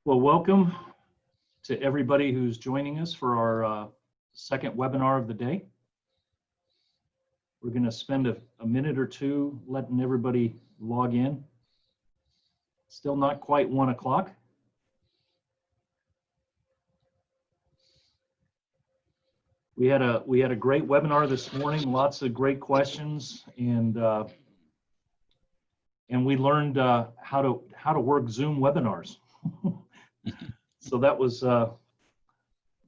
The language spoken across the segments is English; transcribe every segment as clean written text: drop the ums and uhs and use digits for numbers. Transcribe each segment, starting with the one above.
Well, welcome to everybody who's joining us for our second webinar of the day. We're going to spend a minute or two letting everybody log in. Still not quite 1 o'clock. We had a great webinar this morning, lots of great questions, and we learned how to work Zoom webinars. So that was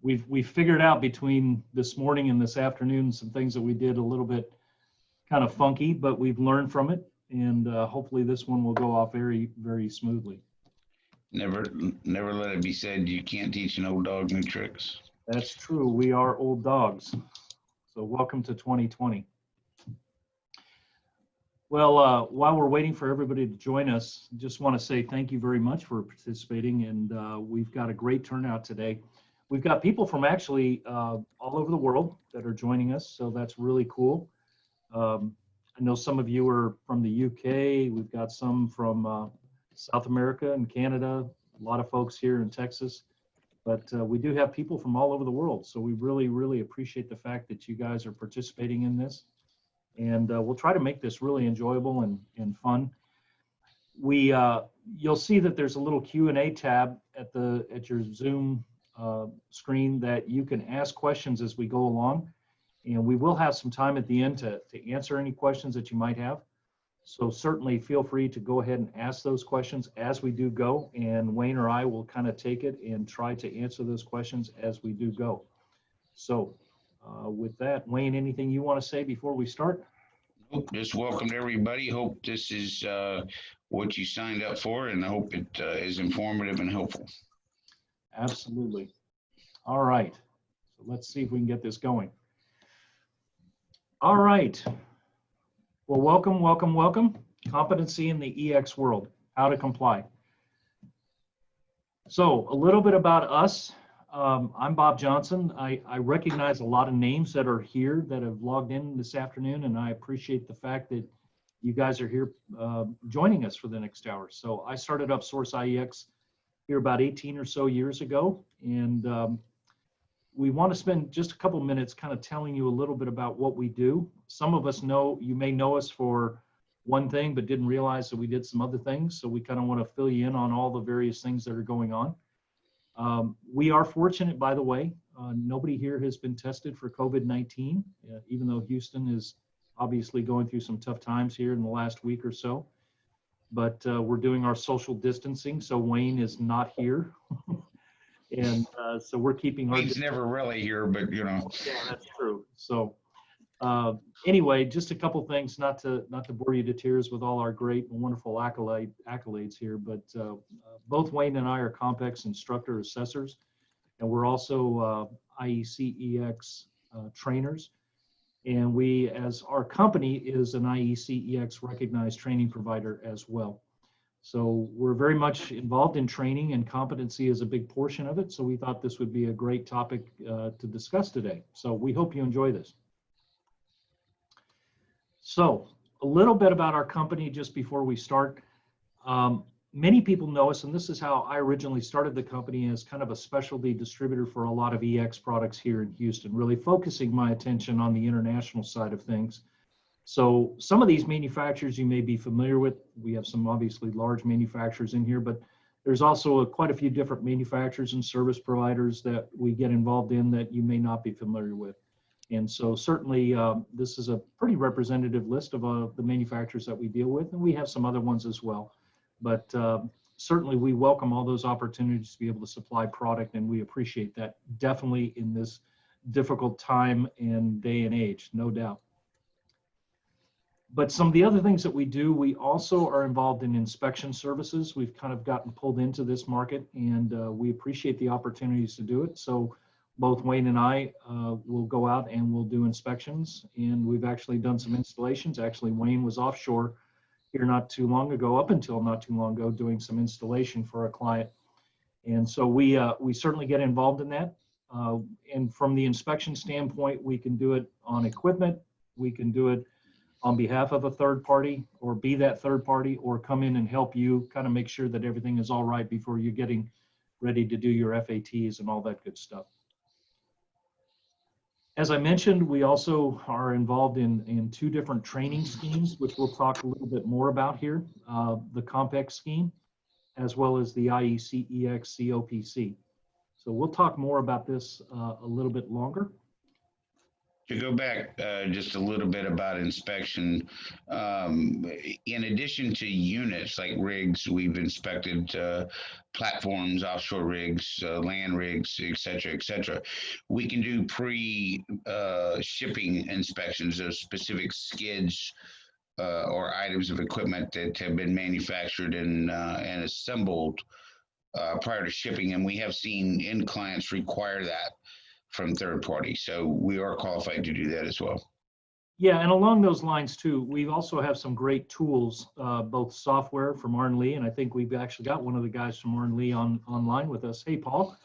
we figured out between this morning and this afternoon some things that we did a little bit kind of funky, but we've learned from it, and hopefully this one will go off very, very smoothly. Never let it be said you can't teach an old dog new tricks. That's true. We are old dogs. So welcome to 2020. Well, while we're waiting for everybody to join us, just want to say thank you very much for participating, and we've got a great turnout today. We've got people from actually all over the world that are joining us, so that's really cool. I know some of you are from the UK. We've got some from South America and Canada, a lot of folks here in Texas, but we do have people from all over the world, so we really, really appreciate the fact that you guys are participating in this. And we'll try to make this really enjoyable and fun. You'll see that there's a little Q&A tab at your Zoom screen that you can ask questions as we go along. And we will have some time at the end to answer any questions that you might have. So certainly feel free to go ahead and ask those questions as we do go. And Wayne or I will kind of take it and try to answer those questions as we do go. So with that, Wayne, anything you want to say before we start? Nope, just welcome to everybody. Hope this is what you signed up for, and I hope it is informative and helpful. Absolutely. All right. So let's see if we can get this going. All right. Well, welcome, welcome, welcome. Competency in the EX world, how to comply. So a little bit about us. I'm Bob Johnson. I recognize a lot of names that are here that have logged in this afternoon, and I appreciate the fact that you guys are here joining us for the next hour. So I started up Source IEX here about 18 or so years ago, and we want to spend just a couple minutes kind of telling you a little bit about what we do. Some of us know, you may know us for one thing, but didn't realize that we did some other things. So we kind of want to fill you in on all the various things that are going on. We are fortunate, by the way, nobody here has been tested for COVID-19, even though Houston is obviously going through some tough times here in the last week or so. But we're doing our social distancing, so Wayne is not here. And so we're keeping our... Wayne's never really here, but you know. Yeah, that's true. So anyway, just a couple things, not to bore you to tears with all our great and wonderful accolades here, but both Wayne and I are Compex instructor assessors, and we're also IECEX trainers. And we, as our company, is an IECEX recognized training provider as well. So we're very much involved in training, and competency is a big portion of it. So we thought this would be a great topic to discuss today. So we hope you enjoy this. So a little bit about our company just before we start. Many people know us, and this is how I originally started the company, as kind of a specialty distributor for a lot of EX products here in Houston, really focusing my attention on the international side of things. So some of these manufacturers you may be familiar with. We have some obviously large manufacturers in here, but there's also quite a few different manufacturers and service providers that we get involved in that you may not be familiar with. And so certainly this is a pretty representative list of the manufacturers that we deal with, and we have some other ones as well. But certainly we welcome all those opportunities to be able to supply product, and we appreciate that definitely in this difficult time and day and age, no doubt. But some of the other things that we do, we also are involved in inspection services. We've kind of gotten pulled into this market, and we appreciate the opportunities to do it. So both Wayne and I will go out and we'll do inspections, and we've actually done some installations. Actually, Wayne was offshore here not too long ago, up until not too long ago, doing some installation for a client. And so we certainly get involved in that. And from the inspection standpoint, we can do it on equipment. We can do it on behalf of a third party, or be that third party, or come in and help you kind of make sure that everything is all right before you're getting ready to do your FATs and all that good stuff. As I mentioned, we also are involved in two different training schemes, which we'll talk a little bit more about here, the COMPEX scheme, as well as the IECEX COPC. So we'll talk more about this a little bit longer. To go back just a little bit about inspection, in addition to units like rigs, we've inspected platforms, offshore rigs, land rigs, et cetera, et cetera. We can do pre-shipping inspections of specific skids or items of equipment that have been manufactured and assembled prior to shipping, and we have seen end clients require that from third parties. So we are qualified to do that as well. Yeah, and along those lines too, we also have some great tools, both software from Arn Lee, and I think we've actually got one of the guys from Arn Lee online with us. Hey, Paul,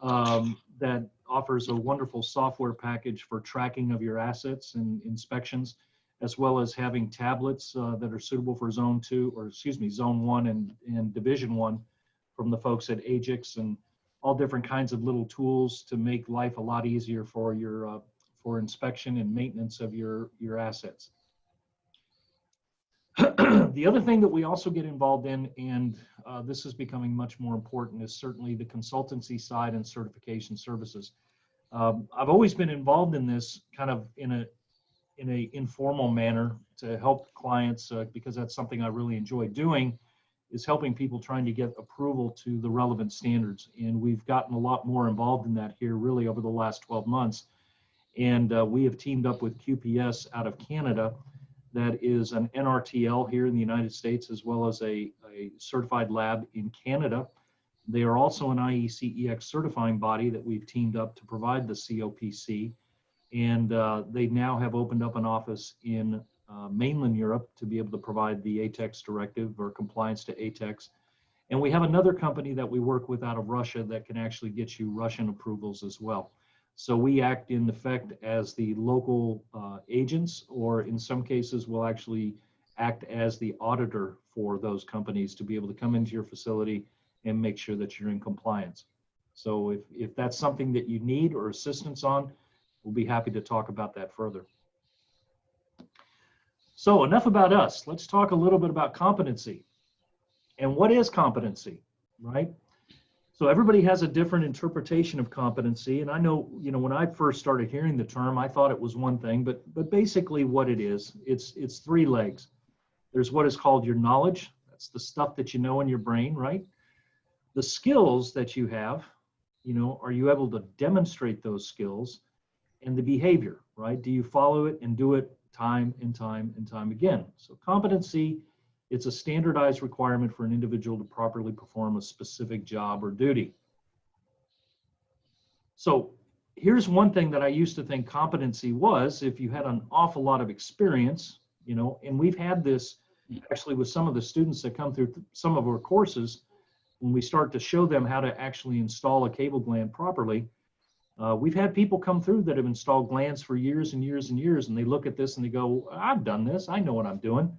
that offers a wonderful software package for tracking of your assets and inspections, as well as having tablets that are suitable for Zone 2, or excuse me, Zone 1 and Division 1 from the folks at Ajax, and all different kinds of little tools to make life a lot easier for your for inspection and maintenance of your assets. The other thing that we also get involved in, and this is becoming much more important, is certainly the consultancy side and certification services. I've always been involved in this kind of in a informal manner to help clients because that's something I really enjoy doing, is helping people trying to get approval to the relevant standards. And we've gotten a lot more involved in that here really over the last 12 months. And we have teamed up with QPS out of Canada, that is an NRTL here in the United States, as well as a certified lab in Canada. They are also an IECEX certifying body that we've teamed up to provide the COPC. And they now have opened up an office in mainland Europe to be able to provide the ATEX directive or compliance to ATEX. And we have another company that we work with out of Russia that can actually get you Russian approvals as well. So we act in effect as the local agents, or in some cases we'll actually act as the auditor for those companies to be able to come into your facility and make sure that you're in compliance. So if that's something that you need or assistance on, we'll be happy to talk about that further. So enough about us. Let's talk a little bit about competency. And what is competency, right? So everybody has a different interpretation of competency. And I know, when I first started hearing the term, I thought it was one thing, but basically what it is, it's three legs. There's what is called your knowledge. That's the stuff that you know in your brain, right? The skills that you have, are you able to demonstrate those skills? And the behavior, right? Do you follow it and do it time and time and time again? So competency, it's a standardized requirement for an individual to properly perform a specific job or duty. So here's one thing that I used to think competency was, if you had an awful lot of experience, and we've had this actually with some of the students that come through some of our courses, when we start to show them how to actually install a cable gland properly. We've had people come through that have installed glands for years and years and years, and they look at this and they go, I've done this, I know what I'm doing.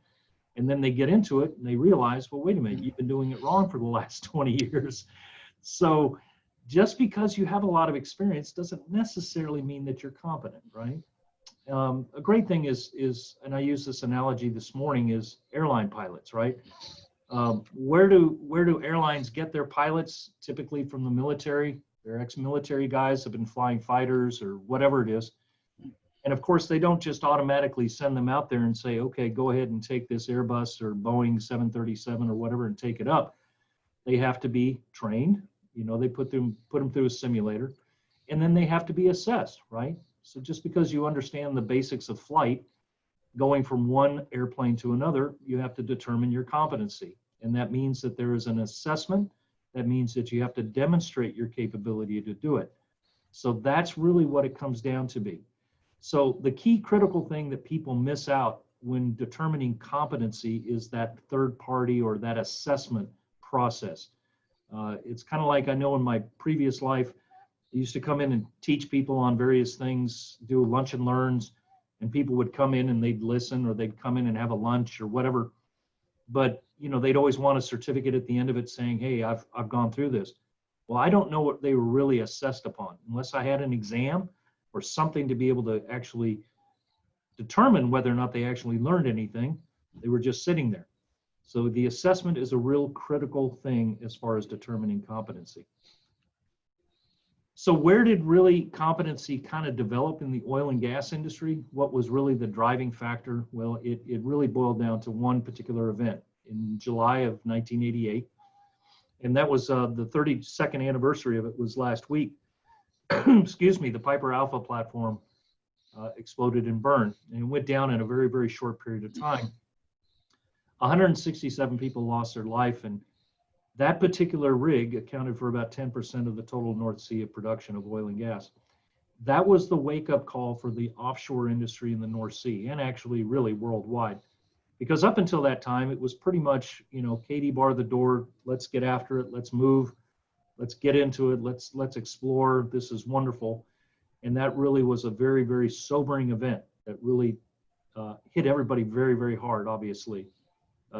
And then they get into it and they realize, well, wait a minute, you've been doing it wrong for the last 20 years. So just because you have a lot of experience doesn't necessarily mean that you're competent, right? A great thing is, and I used this analogy this morning, is airline pilots, right? Where do airlines get their pilots? Typically from the military. They're ex-military guys, have been flying fighters or whatever it is. And of course, they don't just automatically send them out there and say, okay, go ahead and take this Airbus or Boeing 737 or whatever and take it up. They have to be trained. They put them through a simulator, and then they have to be assessed, right? So just because you understand the basics of flight, going from one airplane to another, you have to determine your competency. And that means that there is an assessment. That means that you have to demonstrate your capability to do it. So that's really what it comes down to be. So the key critical thing that people miss out when determining competency is that third party or that assessment process. It's kind of like, I know in my previous life, I used to come in and teach people on various things, do lunch and learns, and people would come in and they'd listen, or they'd come in and have a lunch or whatever. But they'd always want a certificate at the end of it saying, hey, I've gone through this. Well, I don't know what they were really assessed upon unless I had an exam or something to be able to actually determine whether or not they actually learned anything. They were just sitting there. So the assessment is a real critical thing as far as determining competency. So where did really competency kind of develop in the oil and gas industry? What was really the driving factor? Well, it really boiled down to one particular event in July of 1988. And that was the 32nd anniversary of it was last week. Excuse me, the Piper Alpha platform exploded and burned. And it went down in a very, very short period of time. 167 people lost their life, and that particular rig accounted for about 10% of the total North Sea of production of oil and gas. That was the wake-up call for the offshore industry in the North Sea, and actually really worldwide. Because up until that time, it was pretty much, you know, Katie bar the door, let's get after it, let's move, let's get into it, let's explore, this is wonderful. And that really was a very, very sobering event that really hit everybody very, very hard, obviously.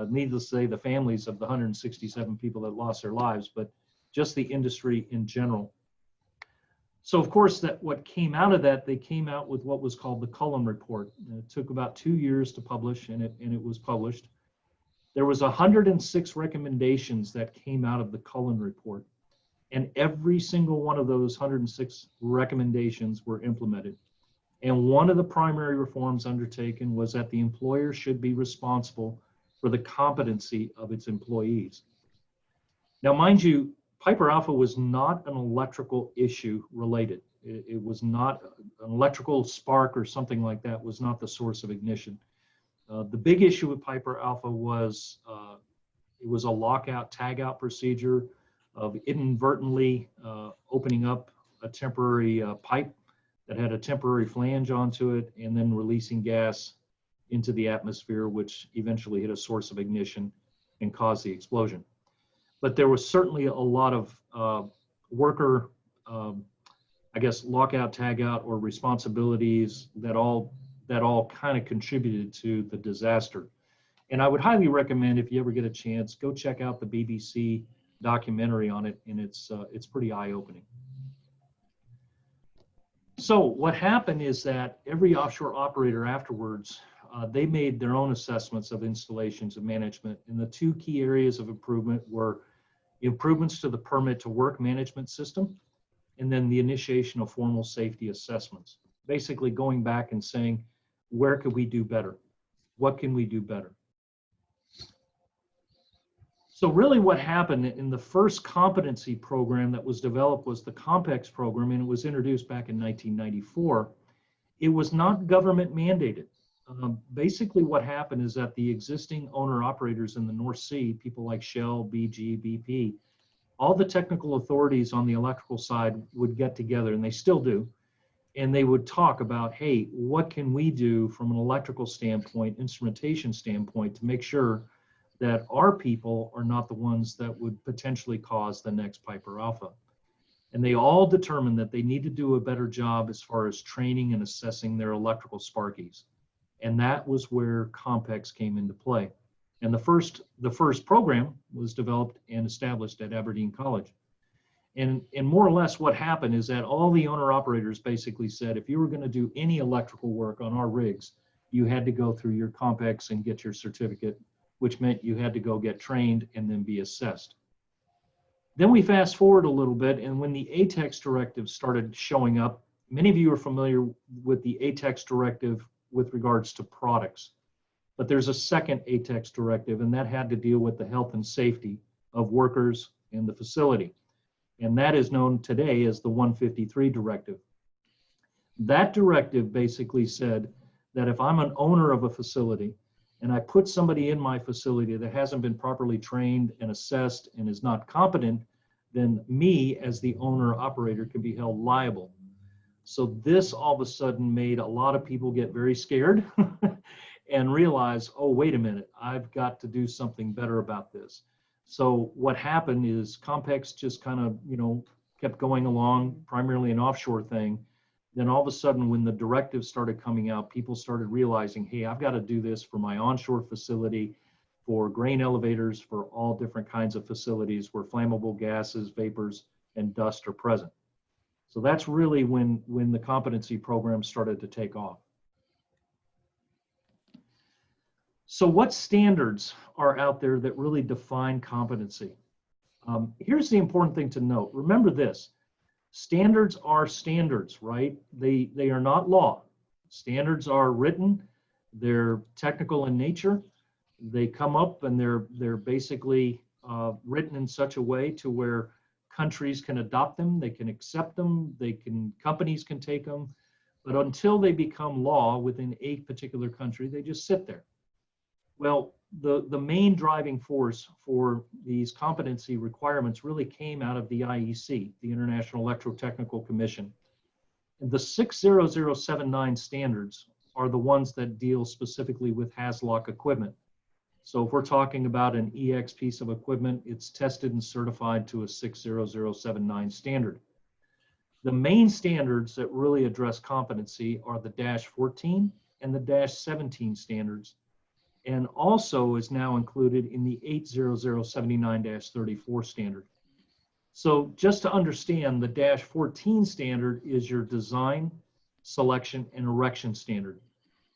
Needless to say, the families of the 167 people that lost their lives, but just the industry in general. So of course, that what came out of that, they came out with what was called the Cullen Report. And it took about 2 years to publish, and it was published. There was 106 recommendations that came out of the Cullen Report, and every single one of those 106 recommendations were implemented. And one of the primary reforms undertaken was that the employer should be responsible for the competency of its employees. Now, mind you, Piper Alpha was not an electrical issue related. It was not an electrical spark or something like that was not the source of ignition. The big issue with Piper Alpha was it was a lockout tagout procedure of inadvertently opening up a temporary pipe that had a temporary flange onto it and then releasing gas into the atmosphere, which eventually hit a source of ignition and caused the explosion. But there was certainly a lot of worker, I guess, lockout, tagout, or responsibilities that all kind of contributed to the disaster. And I would highly recommend, if you ever get a chance, go check out the BBC documentary on it, and it's pretty eye-opening. So what happened is that every offshore operator afterwards, they made their own assessments of installations and management. And the two key areas of improvement were improvements to the permit to work management system, and then the initiation of formal safety assessments. Basically going back and saying, where could we do better? What can we do better? So really what happened in the first competency program that was developed was the COMPEX program, and it was introduced back in 1994. It was not government mandated. Basically what happened is that the existing owner operators in the North Sea, people like Shell, BG, BP, all the technical authorities on the electrical side would get together, and they still do, and they would talk about, hey, what can we do from an electrical standpoint, instrumentation standpoint, to make sure that our people are not the ones that would potentially cause the next Piper Alpha. And they all determined that they need to do a better job as far as training and assessing their electrical sparkies. And that was where COMPEX came into play. And the first program was developed and established at Aberdeen College. And more or less what happened is that all the owner operators basically said, if you were going to do any electrical work on our rigs, you had to go through your COMPEX and get your certificate, which meant you had to go get trained and then be assessed. Then we fast forward a little bit, and when the ATEX directive started showing up, many of you are familiar with the ATEX directive with regards to products. But there's a second ATEX directive, and that had to deal with the health and safety of workers in the facility. And that is known today as the 153 directive. That directive basically said that if I'm an owner of a facility and I put somebody in my facility that hasn't been properly trained and assessed and is not competent, then me as the owner operator can be held liable. So this all of a sudden made a lot of people get very scared and realize, oh, wait a minute, I've got to do something better about this. So what happened is COMPEX just kind of, kept going along, primarily an offshore thing. Then all of a sudden, when the directives started coming out, people started realizing, hey, I've got to do this for my onshore facility, for grain elevators, for all different kinds of facilities where flammable gases, vapors and dust are present. So that's really when the competency program started to take off. So what standards are out there that really define competency? Here's the important thing to note. Remember this, standards are standards, right? They are not law. Standards are written, they're technical in nature, they come up and they're basically written in such a way to where countries can adopt them, they can accept them, companies can take them, but until they become law within a particular country, they just sit there. Well, the main driving force for these competency requirements really came out of the IEC, the International Electrotechnical Commission. And the 60079 standards are the ones that deal specifically with HAZLOC equipment. So if we're talking about an EX piece of equipment, it's tested and certified to a 60079 standard. The main standards that really address competency are the -14 and the -17 standards, and also is now included in the 80079-34 standard. So just to understand, the -14 standard is your design, selection, and erection standard.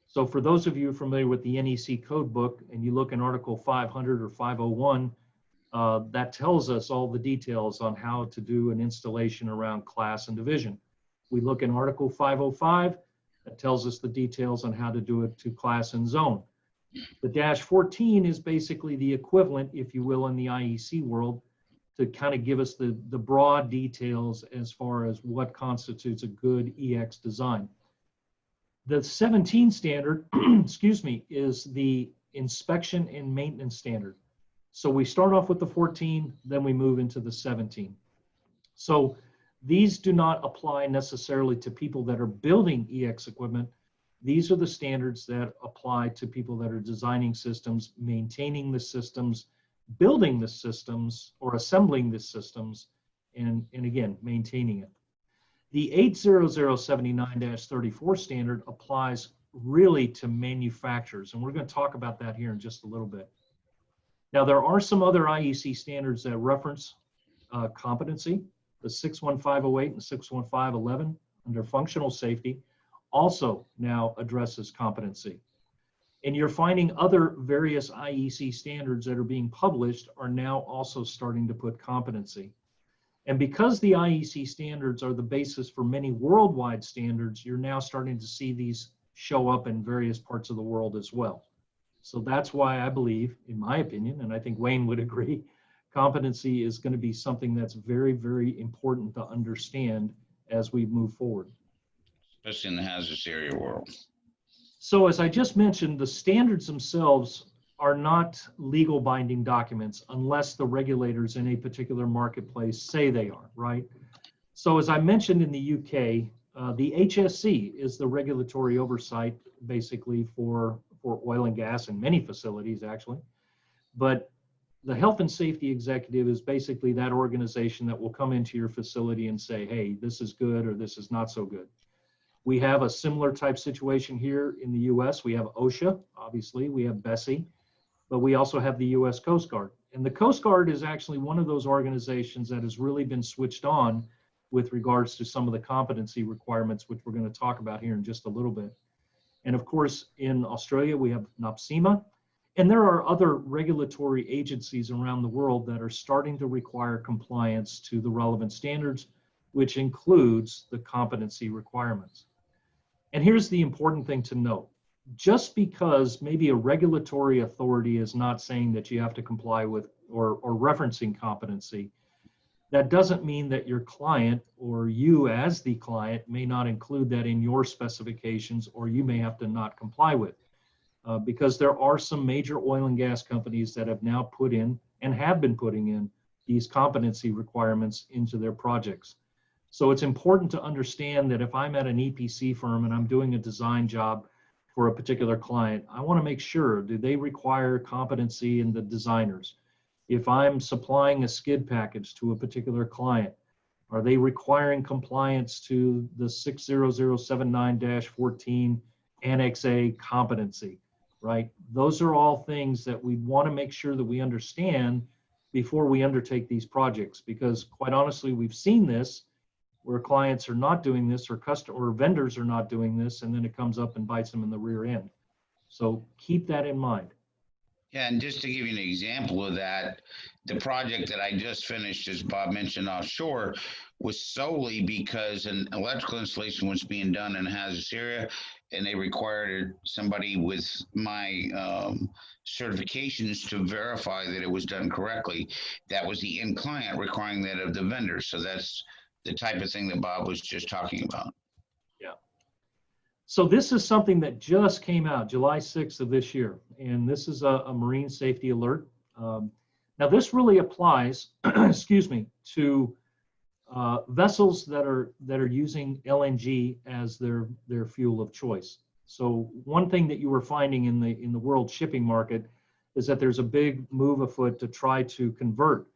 So for those of you familiar with the NEC code book and you look in Article 500 or 501, that tells us all the details on how to do an installation around class and division. We look in Article 505, that tells us the details on how to do it to class and zone. The -14 is basically the equivalent, if you will, in the IEC world to kind of give us the broad details as far as what constitutes a good EX design. The 17 standard, excuse me, is the inspection and maintenance standard. So we start off with the 14, then we move into the 17. So these do not apply necessarily to people that are building EX equipment. These are the standards that apply to people that are designing systems, maintaining the systems, building the systems, or assembling the systems, and again, maintaining it. The 80079-34 standard applies really to manufacturers, and we're going to talk about that here in just a little bit. Now, there are some other IEC standards that reference competency. The 61508 and 61511 under functional safety also now addresses competency. And you're finding other various IEC standards that are being published are now also starting to put competency. And because the IEC standards are the basis for many worldwide standards, you're now starting to see these show up in various parts of the world as well. So that's why I believe, in my opinion, and I think Wayne would agree, competency is going to be something that's very, very important to understand as we move forward. Especially in the hazardous area world. So as I just mentioned, the standards themselves are not legal binding documents unless the regulators in a particular marketplace say they are, right? So as I mentioned in the UK, the HSC is the regulatory oversight basically for oil and gas in many facilities actually. But the health and safety executive is basically that organization that will come into your facility and say, hey, this is good or this is not so good. We have a similar type situation here in the US. We have OSHA, obviously, we have BSEE, but we also have the US Coast Guard. And the Coast Guard is actually one of those organizations that has really been switched on with regards to some of the competency requirements, which we're going to talk about here in just a little bit. And of course, in Australia, we have NOPSEMA, and there are other regulatory agencies around the world that are starting to require compliance to the relevant standards, which includes the competency requirements. And here's the important thing to note. Just because maybe a regulatory authority is not saying that you have to comply with or referencing competency, that doesn't mean that your client or you as the client may not include that in your specifications, or you may have to not comply with. Because there are some major oil and gas companies that have now put in and have been putting in these competency requirements into their projects. So it's important to understand that if I'm at an EPC firm and I'm doing a design job for a particular client, I want to make sure, do they require competency in the designers? If I'm supplying a skid package to a particular client, are they requiring compliance to the 60079-14 Annex A competency, right? Those are all things that we want to make sure that we understand before we undertake these projects, because quite honestly, we've seen this where clients are not doing this, or vendors are not doing this, and then it comes up and bites them in the rear end. So keep that in mind. Yeah, and just to give you an example of that, the project that I just finished, as Bob mentioned, offshore, was solely because an electrical installation was being done in a hazardous area, and they required somebody with my certifications to verify that it was done correctly. That was the end client requiring that of the vendor. So that's the type of thing that Bob was just talking about. Yeah. So this is something that just came out July 6th of this year, and this is a marine safety alert. Now this really applies, excuse me, to vessels that are using LNG as their fuel of choice. So one thing that you were finding in the world shipping market is that there's a big move afoot to try to convert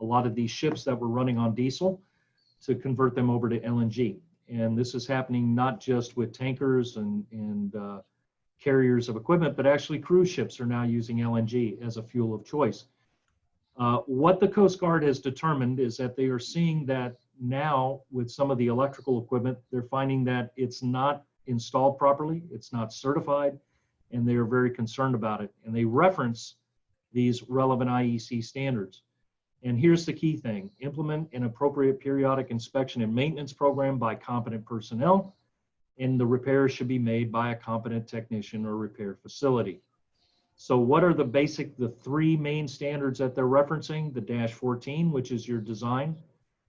a lot of these ships that were running on diesel to convert them over to LNG. And this is happening not just with tankers and carriers of equipment, but actually cruise ships are now using LNG as a fuel of choice. What the Coast Guard has determined is that they are seeing that now with some of the electrical equipment, they're finding that it's not installed properly, it's not certified, and they are very concerned about it. And they reference these relevant IEC standards. And here's the key thing: implement an appropriate periodic inspection and maintenance program by competent personnel, and the repairs should be made by a competent technician or repair facility. So what are the three main standards that they're referencing? The -14, which is your design,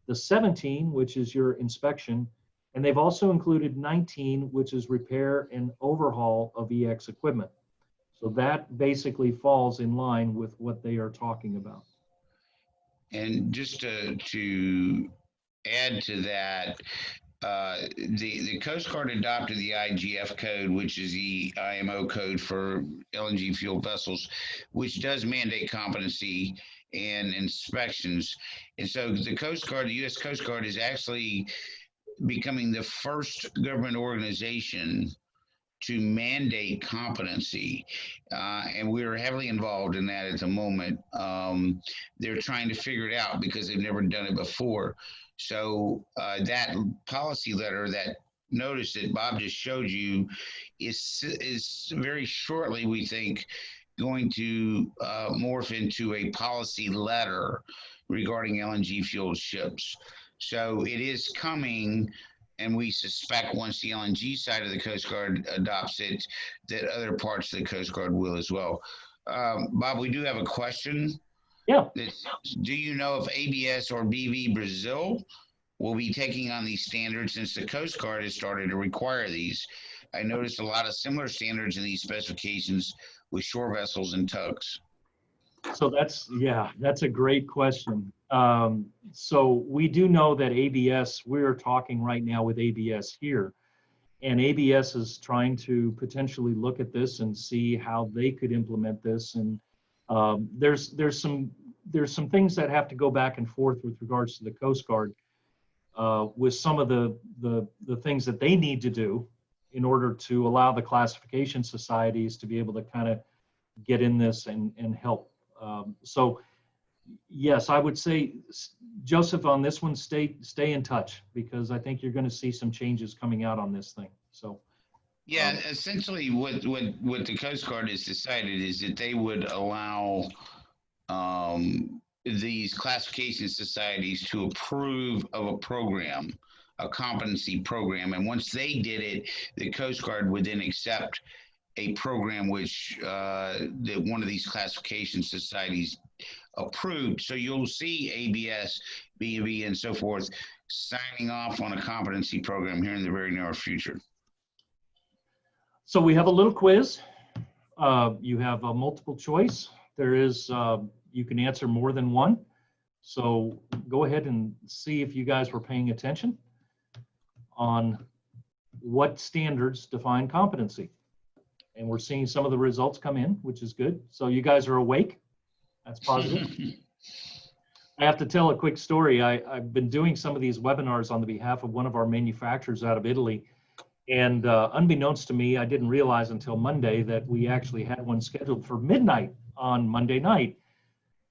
the 17, which is your inspection, and they've also included 19, which is repair and overhaul of EX equipment. So that basically falls in line with what they are talking about. And just to add to that, the Coast Guard adopted the IGF code, which is the IMO code for LNG fuel vessels, which does mandate competency and inspections. And so the Coast Guard, the U.S. Coast Guard, is actually becoming the first government organization to mandate competency. And we're heavily involved in that at the moment. They're trying to figure it out because they've never done it before. So that policy letter, that notice that Bob just showed you, is very shortly, we think, going to morph into a policy letter regarding LNG fueled ships. So it is coming, and we suspect once the LNG side of the Coast Guard adopts it, that other parts of the Coast Guard will as well. Bob, we do have a question. Yeah. Do you know if ABS or BV Brazil will be taking on these standards, since the Coast Guard has started to require these? I noticed a lot of similar standards in these specifications with shore vessels and tugs. So that's a great question. So we do know that ABS, we're talking right now with ABS here, and ABS is trying to potentially look at this and see how they could implement this. And there's some things that have to go back and forth with regards to the Coast Guard with some of the things that they need to do in order to allow the classification societies to be able to kind of get in this and help. So yes, I would say, Joseph, on this one, stay in touch, because I think you're going to see some changes coming out on this thing. So yeah, essentially what the Coast Guard has decided is that they would allow these classification societies to approve of a program, a competency program, and once they did it, the Coast Guard would then accept a program which that one of these classification societies approved. So you'll see ABS, BV, and so forth signing off on a competency program here in the very near future. So we have a little quiz. You have a multiple choice. There is, you can answer more than one. So go ahead and see if you guys were paying attention on what standards define competency. And we're seeing some of the results come in, which is good. So you guys are awake. That's positive. I have to tell a quick story. I've been doing some of these webinars on the behalf of one of our manufacturers out of Italy. And unbeknownst to me, I didn't realize until Monday that we actually had one scheduled for midnight on Monday night.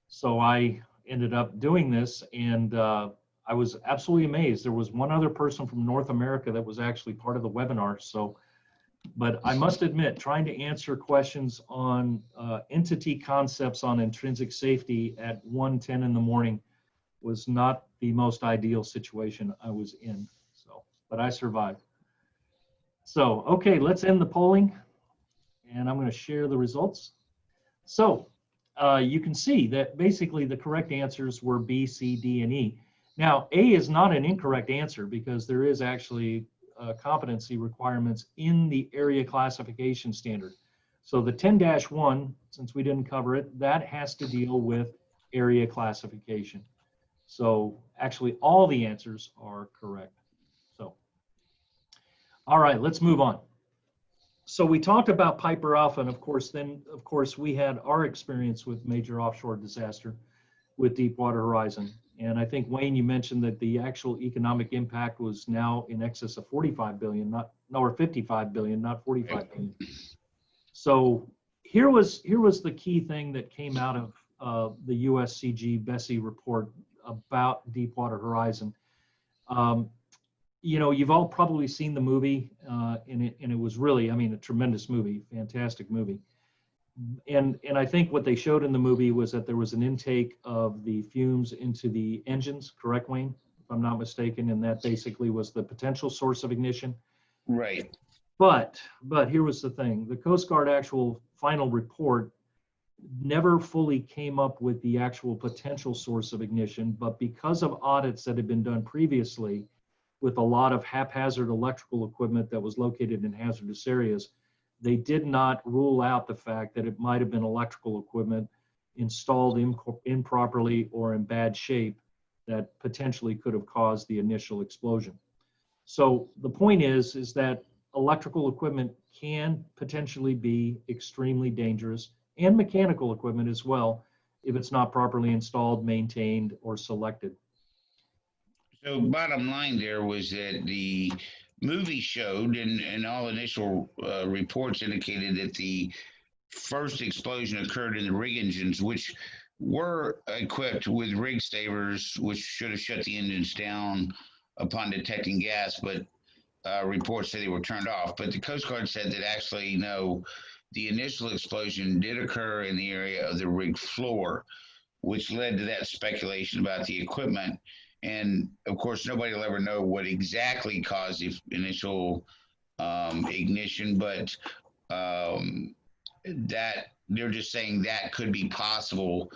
So I ended up doing this, and I was absolutely amazed. There was one other person from North America that was actually part of the webinar. So, but I must admit, trying to answer questions on entity concepts on intrinsic safety at 1:10 in the morning was not the most ideal situation I was in. So, but I survived. So, okay, let's end the polling, and I'm going to share the results. So, you can see that basically the correct answers were B, C, D, and E. Now, A is not an incorrect answer because there is actually competency requirements in the area classification standard. So the 10-1, since we didn't cover it, that has to deal with area classification. So actually all the answers are correct. So, all right, let's move on. So we talked about Piper Alpha, and of course, we had our experience with major offshore disaster with Deepwater Horizon. And I think, Wayne, you mentioned that the actual economic impact was now in excess of 45 billion, or 55 billion, not 45 billion. So here was the key thing that came out of the USCG Bessie report about Deepwater Horizon. You know, you've all probably seen the movie, and it was really, I mean, a tremendous movie, fantastic movie. And I think what they showed in the movie was that there was an intake of the fumes into the engines, correct, Wayne, if I'm not mistaken, and that basically was the potential source of ignition. Right. But here was the thing: the Coast Guard actual final report never fully came up with the actual potential source of ignition, but because of audits that had been done previously with a lot of haphazard electrical equipment that was located in hazardous areas, they did not rule out the fact that it might have been electrical equipment installed improperly or in bad shape that potentially could have caused the initial explosion. So the point is that electrical equipment can potentially be extremely dangerous, and mechanical equipment as well, if it's not properly installed, maintained, or selected. So bottom line there was that the movie showed, and all initial reports indicated that the first explosion occurred in the rig engines, which were equipped with rig stavers, which should have shut the engines down upon detecting gas, but reports said they were turned off. But the Coast Guard said that actually, no, the initial explosion did occur in the area of the rig floor, which led to that speculation about the equipment. And of course, nobody will ever know what exactly caused the initial ignition, but that they're just saying that could be possible,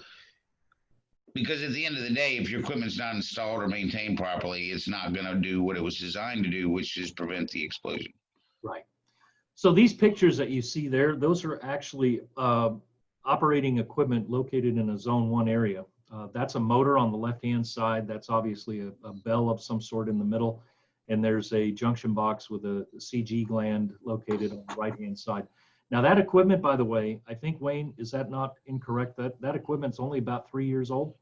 because at the end of the day, if your equipment's not installed or maintained properly, it's not going to do what it was designed to do, which is prevent the explosion. Right. So these pictures that you see there, those are actually operating equipment located in a Zone 1 area. That's a motor on the left-hand side. That's obviously a bell of some sort in the middle. And there's a junction box with a CG gland located on the right-hand side. Now that equipment, by the way, I think, Wayne, is that not incorrect? That equipment's only about 3 years old?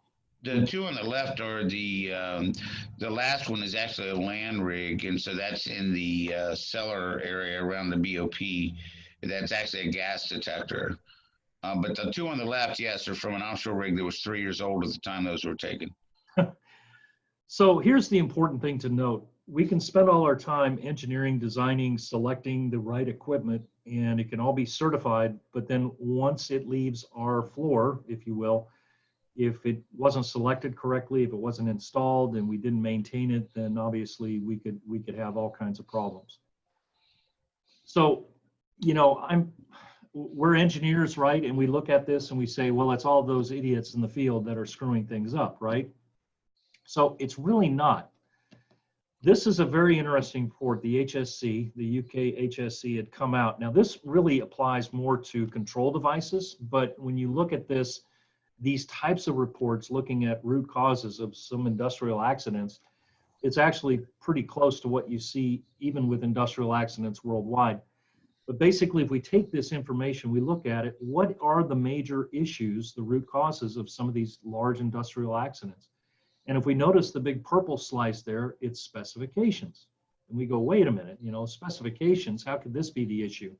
The two on the left are the last one is actually a land rig, and so that's in the cellar area around the BOP. That's actually a gas detector. But the two on the left, yes, are from an offshore rig that was 3 years old at the time those were taken. So here's the important thing to note. We can spend all our time engineering, designing, selecting the right equipment, and it can all be certified, but then once it leaves our floor, if you will, if it wasn't selected correctly, if it wasn't installed and we didn't maintain it, then obviously we could have all kinds of problems. So, you know, we're engineers, right? And we look at this and we say, well, it's all those idiots in the field that are screwing things up, right? So it's really not. This is a very interesting report. The HSC, the UK HSC, had come out. Now, this really applies more to control devices, but when you look at this, these types of reports looking at root causes of some industrial accidents, it's actually pretty close to what you see even with industrial accidents worldwide. But basically, if we take this information, we look at it, what are the major issues, the root causes of some of these large industrial accidents? And if we notice the big purple slice there, it's specifications. And we go, wait a minute, you know, specifications, how could this be the issue?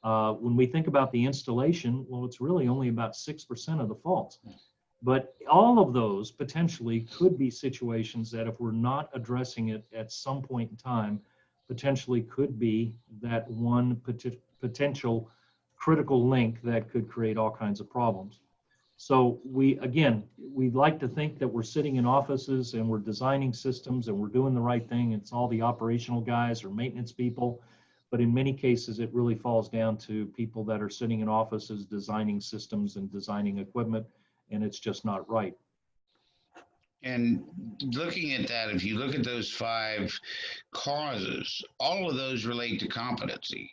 When we think about the installation, well, it's really only about 6% of the faults. But all of those potentially could be situations that if we're not addressing it at some point in time, potentially could be that one potential critical link that could create all kinds of problems. So we like to think that we're sitting in offices and we're designing systems and we're doing the right thing. It's all the operational guys or maintenance people. But in many cases, it really falls down to people that are sitting in offices designing systems and designing equipment, and it's just not right. And looking at that, if you look at those 5 causes, all of those relate to competency,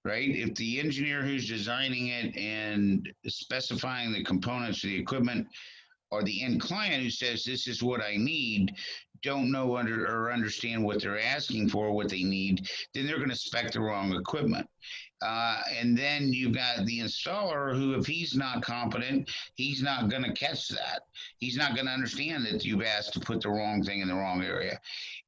right? If the engineer who's designing it and specifying the components of the equipment, or the end client who says this is what I need, don't know or understand what they're asking for, what they need, then they're going to spec the wrong equipment. And then you've got the installer who, if he's not competent, he's not going to catch that. He's not going to understand that you've asked to put the wrong thing in the wrong area.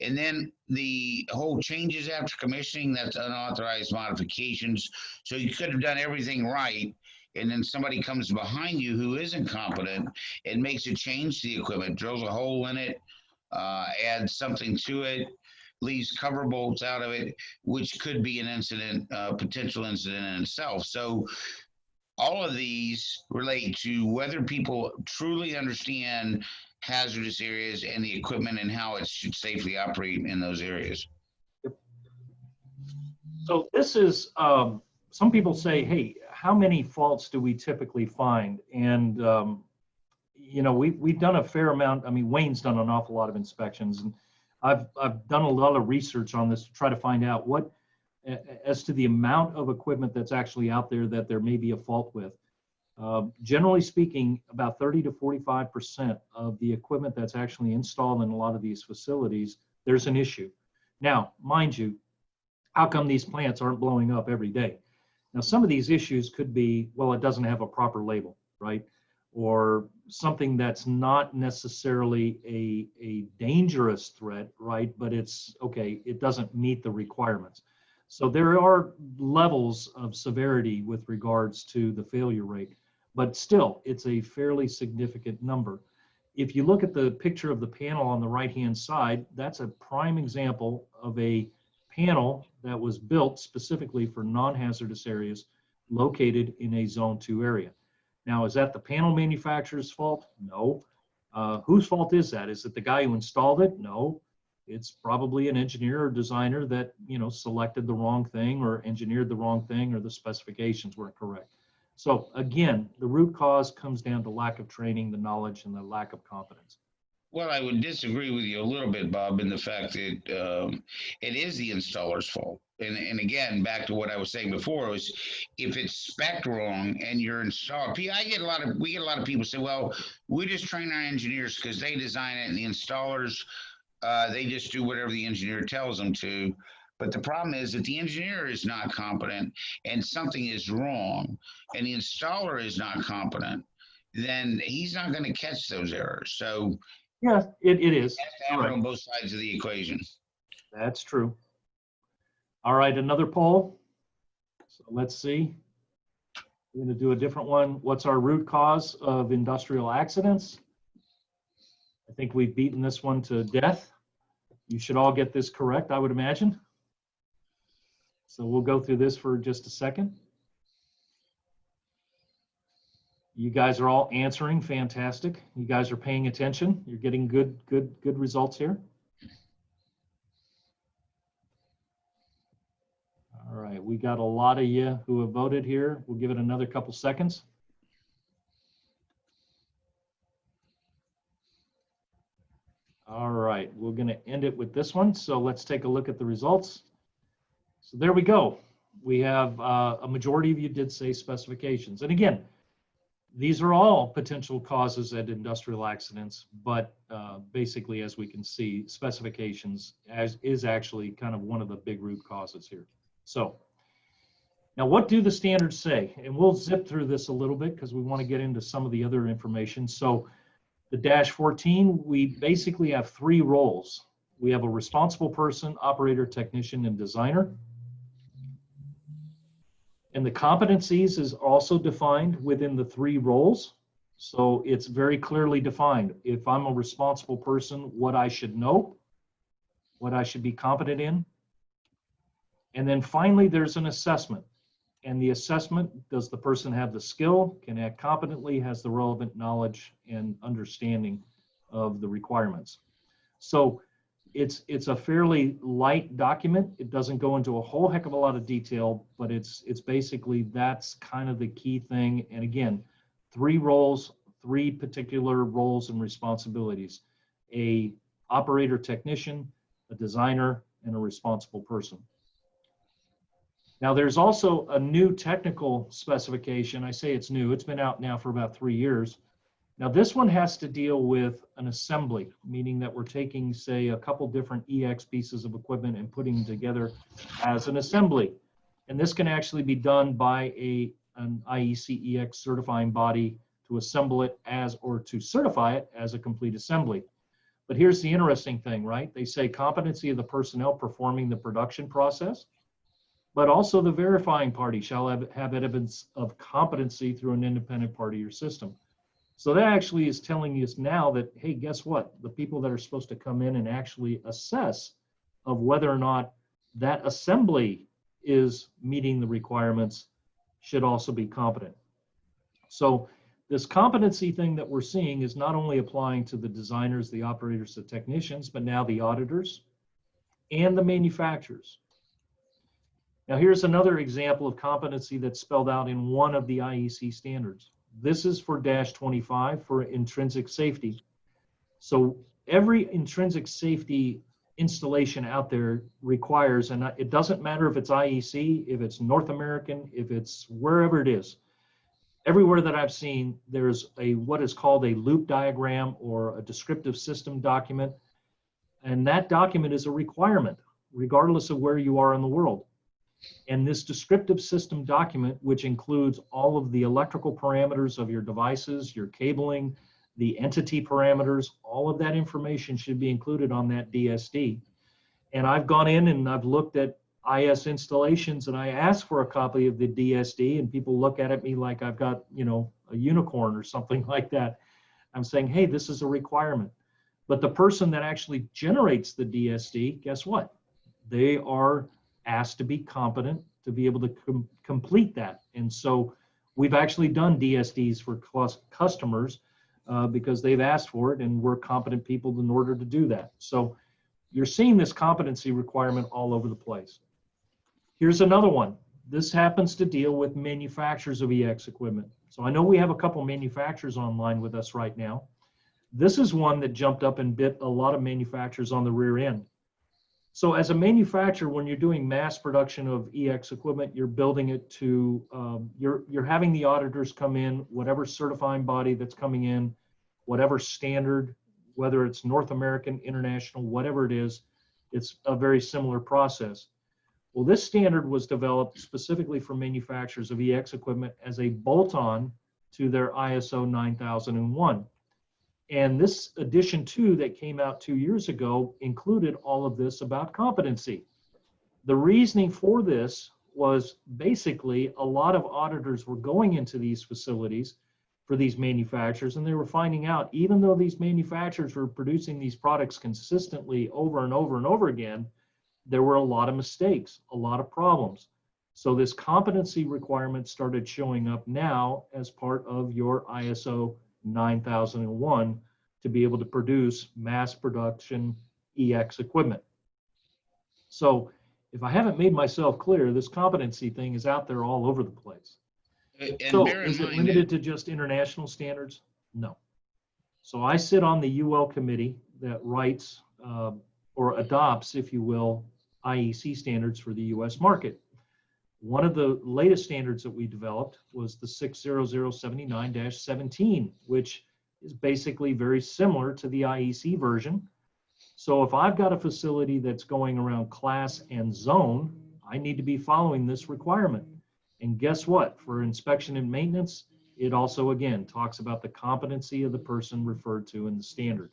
And then the whole changes after commissioning, that's unauthorized modifications. So you could have done everything right, and then somebody comes behind you who isn't competent and makes a change to the equipment, drills a hole in it, adds something to it, leaves cover bolts out of it, which could be an incident, potential incident in itself. So all of these relate to whether people truly understand hazardous areas and the equipment and how it should safely operate in those areas. So this is, some people say, hey, how many faults do we typically find? And, you know, we've done a fair amount. I mean, Wayne's done an awful lot of inspections, and I've done a lot of research on this to try to find out what, as to the amount of equipment that's actually out there that there may be a fault with. Generally speaking, about 30 to 45% of the equipment that's actually installed in a lot of these facilities, there's an issue. Now, mind you, how come these plants aren't blowing up every day? Now, some of these issues could be, well, it doesn't have a proper label, right? Or something that's not necessarily a dangerous threat, right? But it's, okay, it doesn't meet the requirements. So there are levels of severity with regards to the failure rate, but still, it's a fairly significant number. If you look at the picture of the panel on the right-hand side, that's a prime example of a panel that was built specifically for non-hazardous areas located in a Zone 2 area. Now, is that the panel manufacturer's fault? No. Whose fault is that? Is it the guy who installed it? No. It's probably an engineer or designer that, you know, selected the wrong thing or engineered the wrong thing, or the specifications weren't correct. So again, the root cause comes down to lack of training, the knowledge, and the lack of competence. Well, I would disagree with you a little bit, Bob, in the fact that it is the installer's fault. And again, back to what I was saying before, was if it's spec'd wrong and you're installed, we get a lot of people say, well, we just train our engineers because they design it, and the installers, they just do whatever the engineer tells them to. But the problem is that the engineer is not competent and something is wrong, and the installer is not competent, then he's not going to catch those errors. So yeah, it is. You have to have right. it on both sides of the equation. That's true. All right, another poll. So let's see. We're going to do a different one. What's our root cause of industrial accidents? I think we've beaten this one to death. You should all get this correct, I would imagine. So we'll go through this for just a second. You guys are all answering, fantastic. You guys are paying attention. You're getting good results here. All right, we got a lot of you who have voted here. We'll give it another couple seconds. All right, we're going to end it with this one. So let's take a look at the results. So there we go. We have a majority of you did say specifications. And again, these are all potential causes at industrial accidents, but basically, as we can see, specifications is actually kind of one of the big root causes here. So now what do the standards say? And we'll zip through this a little bit because we want to get into some of the other information. So the -14, we basically have 3 roles. We have a responsible person, operator, technician, and designer. And the competencies is also defined within the 3 roles. So it's very clearly defined. If I'm a responsible person, what I should know, what I should be competent in. And then finally, there's an assessment. And the assessment, does the person have the skill, can act competently, has the relevant knowledge and understanding of the requirements. So it's a fairly light document. It doesn't go into a whole heck of a lot of detail, but it's basically, that's kind of the key thing. And again, three particular roles and responsibilities: a operator technician, a designer, and a responsible person. Now, there's also a new technical specification. I say it's new. It's been out now for about 3 years. Now, this one has to deal with an assembly, meaning that we're taking, say, a couple different EX pieces of equipment and putting them together as an assembly. And this can actually be done by an IEC EX certifying body to assemble it as, or to certify it as a complete assembly. But here's the interesting thing, right? They say competency of the personnel performing the production process, but also the verifying party shall have evidence of competency through an independent party or system. So that actually is telling us now that, hey, guess what? The people that are supposed to come in and actually assess of whether or not that assembly is meeting the requirements should also be competent. So this competency thing that we're seeing is not only applying to the designers, the operators, the technicians, but now the auditors and the manufacturers. Now, here's another example of competency that's spelled out in one of the IEC standards. This is for -25 for intrinsic safety. So every intrinsic safety installation out there requires, and it doesn't matter if it's IEC, if it's North American, if it's wherever it is, everywhere that I've seen, there's what is called a loop diagram or a descriptive system document. And that document is a requirement, regardless of where you are in the world. And this descriptive system document, which includes all of the electrical parameters of your devices, your cabling, the entity parameters, all of that information should be included on that DSD. And I've gone in and I've looked at IS installations and I asked for a copy of the DSD, and people look at me like I've got, a unicorn or something like that. I'm saying, hey, this is a requirement. But the person that actually generates the DSD, guess what? They are asked to be competent to be able to complete that. And so we've actually done DSDs for customers because they've asked for it, and we're competent people in order to do that. So you're seeing this competency requirement all over the place. Here's another one. This happens to deal with manufacturers of EX equipment. So I know we have a couple manufacturers online with us right now. This is one that jumped up and bit a lot of manufacturers on the rear end. So as a manufacturer, when you're doing mass production of EX equipment, you're building it to, you're having the auditors come in, whatever certifying body that's coming in, whatever standard, whether it's North American, international, whatever it is, it's a very similar process. Well, this standard was developed specifically for manufacturers of EX equipment as a bolt-on to their ISO 9001. And this edition 2 that came out 2 years ago included all of this about competency. The reasoning for this was basically a lot of auditors were going into these facilities for these manufacturers, and they were finding out, even though these manufacturers were producing these products consistently over and over and over again, there were a lot of mistakes, a lot of problems. So this competency requirement started showing up now as part of your ISO 9001 to be able to produce mass production EX equipment. So if I haven't made myself clear, this competency thing is out there all over the place. And So bear in is it mind limited to just international standards? No. So I sit on the UL committee that writes or adopts, if you will, IEC standards for the US market. One of the latest standards that we developed was the 60079-17, which is basically very similar to the IEC version. So if I've got a facility that's going around class and zone, I need to be following this requirement. And guess what? For inspection and maintenance, it also, again, talks about the competency of the person referred to in the standard.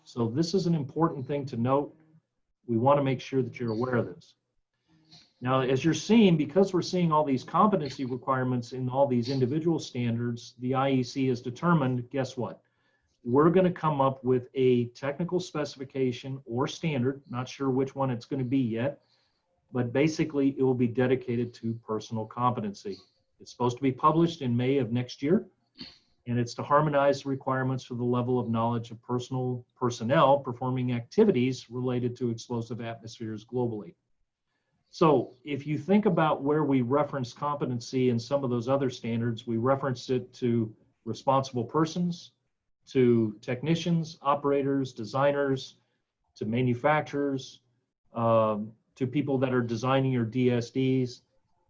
So this is an important thing to note. We want to make sure that you're aware of this. Now, as you're seeing, because we're seeing all these competency requirements in all these individual standards, the IEC has determined, guess what? We're going to come up with a technical specification or standard, not sure which one it's going to be yet, but basically it will be dedicated to personal competency. It's supposed to be published in May of next year, and it's to harmonize the requirements for the level of knowledge of personnel performing activities related to explosive atmospheres globally. So if you think about where we reference competency in some of those other standards, we referenced it to responsible persons, to technicians, operators, designers, to manufacturers, to people that are designing your DSDs.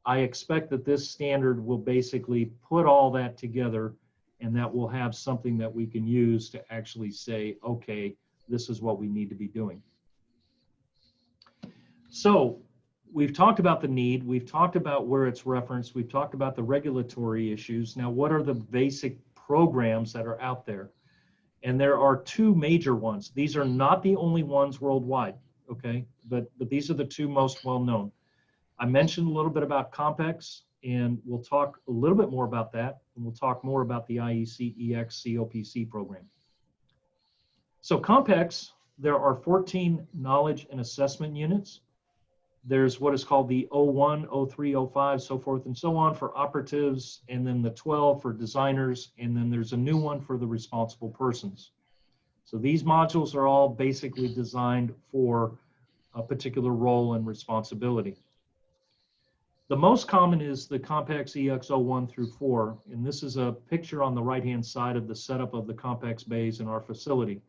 I expect that this standard will basically put all that together, and that we'll have something that we can use to actually say, okay, this is what we need to be doing. So we've talked about the need, we've talked about where it's referenced, we've talked about the regulatory issues. Now, what are the basic programs that are out there? And there are two major ones. These are not the only ones worldwide, okay? But these are the two most well-known. I mentioned a little bit about COMPEX, and we'll talk a little bit more about that, and we'll talk more about the IEC EX COPC program. So COMPEX, there are 14 knowledge and assessment units. There's what is called the 01, 03, 05, so forth and so on for operatives, and then the 12 for designers, and then there's a new one for the responsible persons. So these modules are all basically designed for a particular role and responsibility. The most common is the COMPEX EX01 through 4, and this is a picture on the right-hand side of the setup of the COMPEX bays in our facility.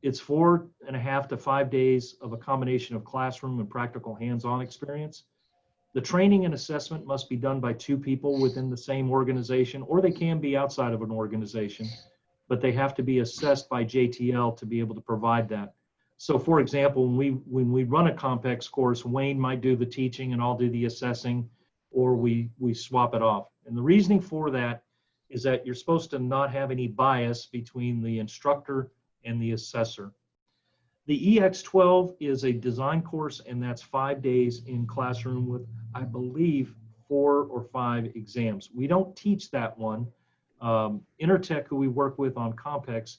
It's 4.5 to 5 days of a combination of classroom and practical hands-on experience. The training and assessment must be done by 2 people within the same organization, or they can be outside of an organization, but they have to be assessed by JTL to be able to provide that. So for example, when we run a COMPEX course, Wayne might do the teaching and I'll do the assessing, or we swap it off. And the reasoning for that is that you're supposed to not have any bias between the instructor and the assessor. The EX12 is a design course, and that's 5 days in classroom with, I believe, 4 or 5 exams. We don't teach that one. Intertech, who we work with on COMPEX,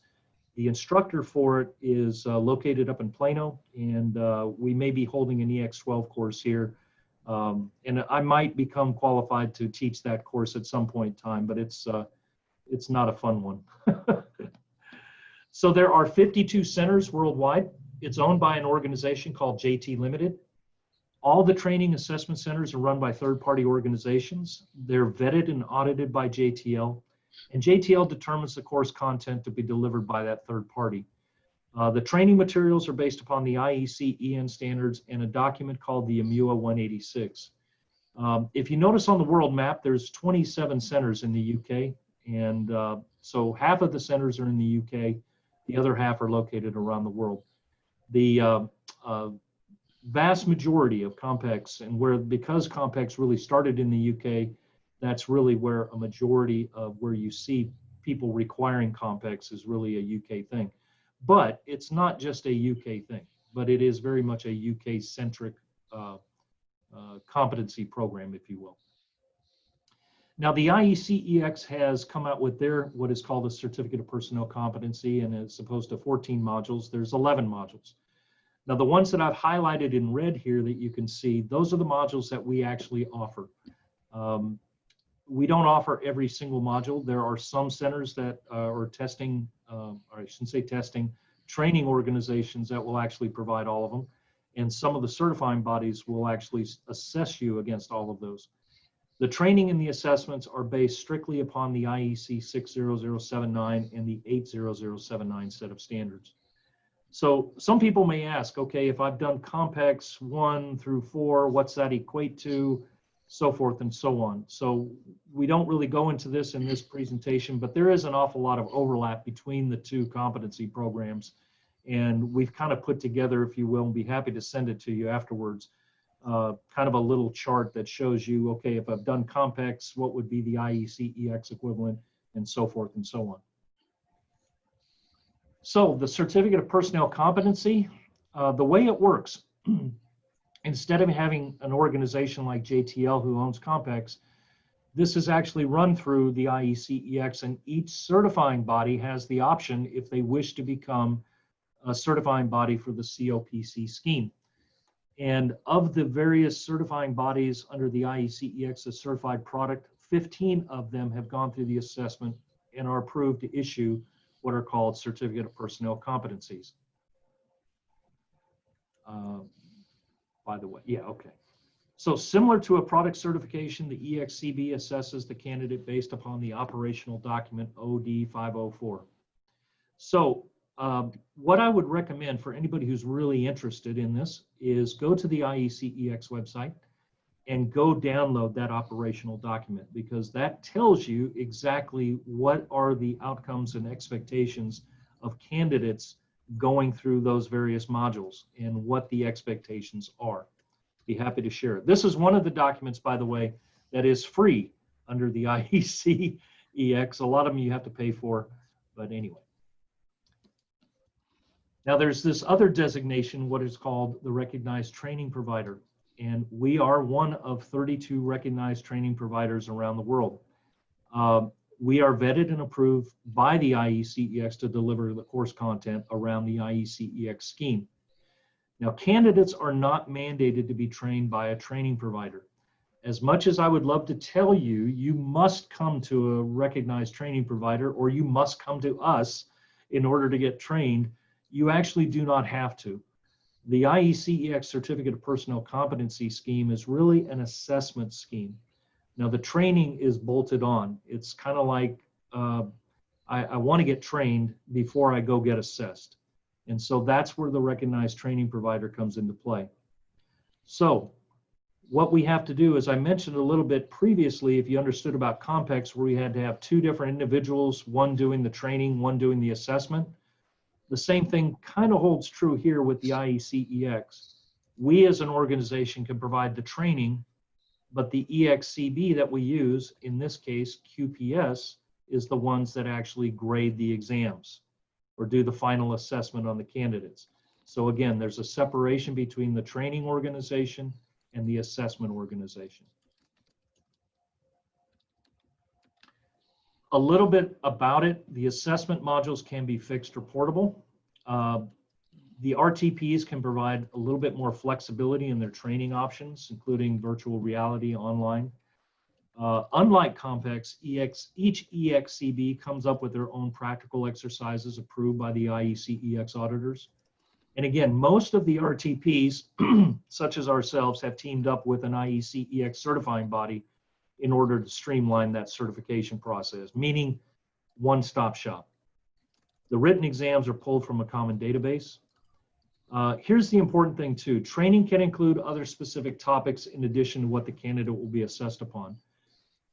the instructor for it is located up in Plano, and we may be holding an EX12 course here. And I might become qualified to teach that course at some point in time, but it's not a fun one. So there are 52 centers worldwide. It's owned by an organization called JT Limited. All the training assessment centers are run by third-party organizations. They're vetted and audited by JTL, and JTL determines the course content to be delivered by that third party. The training materials are based upon the IEC EN standards and a document called the EMUA 186. If you notice on the world map, there's 27 centers in the UK, and so half of the centers are in the UK. The other half are located around the world. The vast majority of COMPEX, and because COMPEX really started in the UK, that's really where a majority of where you see people requiring COMPEX is really a UK thing. But it's not just a UK thing, but it is very much a UK-centric competency program, if you will. Now, the IEC EX has come out with their, what is called a Certificate of Personnel Competency, and as opposed to 14 modules, there's 11 modules. Now, the ones that I've highlighted in red here that you can see, those are the modules that we actually offer. We don't offer every single module. There are some centers that are testing, or I shouldn't say testing, training organizations that will actually provide all of them. And some of the certifying bodies will actually assess you against all of those. The training and the assessments are based strictly upon the IEC 60079 and the 80079 set of standards. So some people may ask, okay, if I've done COMPEX 1 through 4, what's that equate to? So forth and so on. So we don't really go into this in this presentation, but there is an awful lot of overlap between the two competency programs. And we've kind of put together, if you will, and be happy to send it to you afterwards, kind of a little chart that shows you, okay, if I've done COMPEX, what would be the IEC EX equivalent, and so forth and so on. So the Certificate of Personnel Competency, the way it works, and instead of having an organization like JTL who owns Compex, this is actually run through the IECEX, and each certifying body has the option, if they wish to become a certifying body for the COPC scheme. And of the various certifying bodies under the IECEX as certified product, 15 of them have gone through the assessment and are approved to issue what are called Certificate of Personnel Competencies. By the way, yeah, okay. So similar to a product certification, the EXCB assesses the candidate based upon the operational document OD 504. So what I would recommend for anybody who's really interested in this is go to the IECEX website and go download that operational document, because that tells you exactly what are the outcomes and expectations of candidates going through those various modules and what the expectations are. Be happy to share it. This is one of the documents, by the way, that is free under the IECEX. A lot of them you have to pay for, but anyway. Now there's this other designation, what is called the recognized training provider. And we are one of 32 recognized training providers around the world. We are vetted and approved by the IECEX to deliver the course content around the IECEX scheme. Now, candidates are not mandated to be trained by a training provider. As much as I would love to tell you, you must come to a recognized training provider or you must come to us in order to get trained, you actually do not have to. The IECEX Certificate of Personnel Competency scheme is really an assessment scheme. Now, the training is bolted on. It's kind of like I want to get trained before I go get assessed. And so that's where the recognized training provider comes into play. So what we have to do, as I mentioned a little bit previously, if you understood about Compex, where we had to have two different individuals, one doing the training, one doing the assessment, the same thing kind of holds true here with the IECEX. We as an organization can provide the training, but the EXCB that we use, in this case, QPS, is the ones that actually grade the exams or do the final assessment on the candidates. So again, there's a separation between the training organization and the assessment organization. A little bit about it, the assessment modules can be fixed or portable. The RTPs can provide a little bit more flexibility in their training options, including virtual reality online. Unlike Compex, each EXCB comes up with their own practical exercises approved by the IECEX auditors. And again, most of the RTPs, such as ourselves, have teamed up with an IECEX certifying body in order to streamline that certification process, meaning one-stop shop. The written exams are pulled from a common database. Here's the important thing too. Training can include other specific topics in addition to what the candidate will be assessed upon.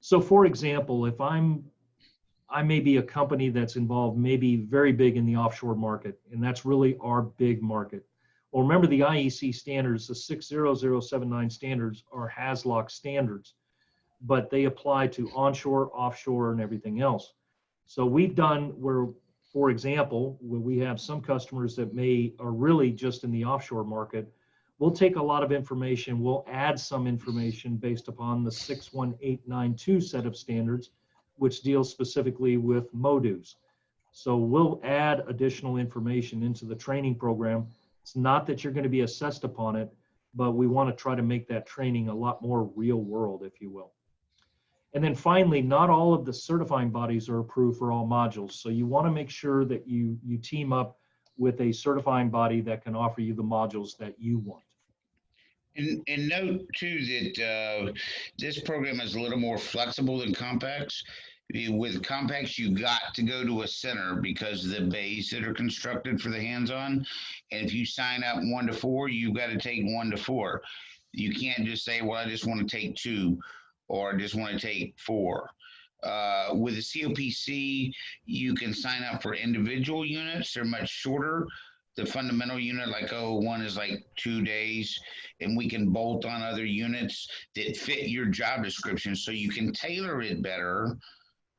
So for example, if I may be a company that's involved maybe very big in the offshore market, and that's really our big market. Well, remember the IEC standards, the 60079 standards are HAZLOC standards, but they apply to onshore, offshore, and everything else. So we've done where, for example, when we have some customers that are really just in the offshore market, we'll take a lot of information, we'll add some information based upon the 61892 set of standards, which deals specifically with MODUs. So we'll add additional information into the training program. It's not that you're going to be assessed upon it, but we want to try to make that training a lot more real world, if you will. And then finally, not all of the certifying bodies are approved for all modules. So you want to make sure that you team up with a certifying body that can offer you the modules that you want. And note too that this program is a little more flexible than Compex. With Compex, you got to go to a center because of the bays that are constructed for the hands-on. And if you sign up 1 to 4, you've got to take 1 to 4. You can't just say, well, I just want to take 2 or I just want to take 4. With the COPC, you can sign up for individual units. They're much shorter. The fundamental unit like 001 is like 2 days, and we can bolt on other units that fit your job description so you can tailor it better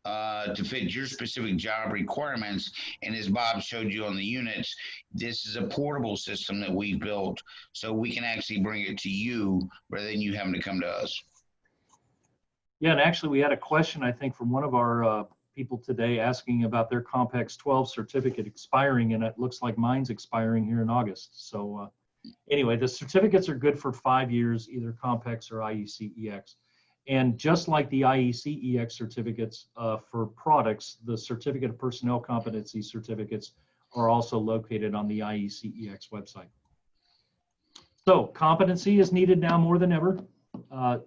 to fit your specific job requirements. And as Bob showed you on the units, this is a portable system that we built so we can actually bring it to you rather than you having to come to us. Yeah, and actually we had a question, I think, from one of our people today asking about their Compex 12 certificate expiring, and it looks like mine's expiring here in August. So anyway, the certificates are good for 5 years, either Compex or IEC EX. And just like the IEC EX certificates for products, the Certificate of Personnel Competency certificates are also located on the IEC EX website. So competency is needed now more than ever.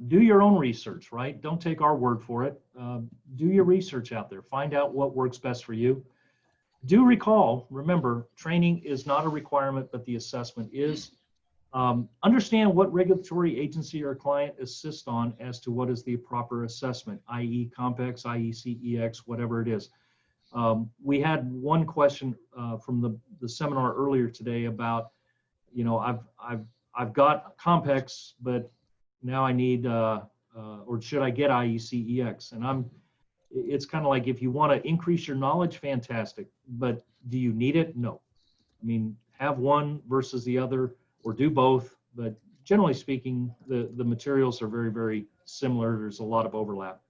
Do your own research, right? Don't take our word for it. Do your research out there. Find out what works best for you. Do remember, training is not a requirement, but the assessment is. Understand what regulatory agency or client assists on as to what is the proper assessment, i.e. Compex, IEC, EX, whatever it is. We had one question from the seminar earlier today about, you know, I've got Compex, but now I need, or should I get IEC, EX? And it's kind of like, if you want to increase your knowledge, fantastic, but do you need it? No. I mean, have one versus the other, or do both, but generally speaking, the materials are very, very similar. There's a lot of overlap.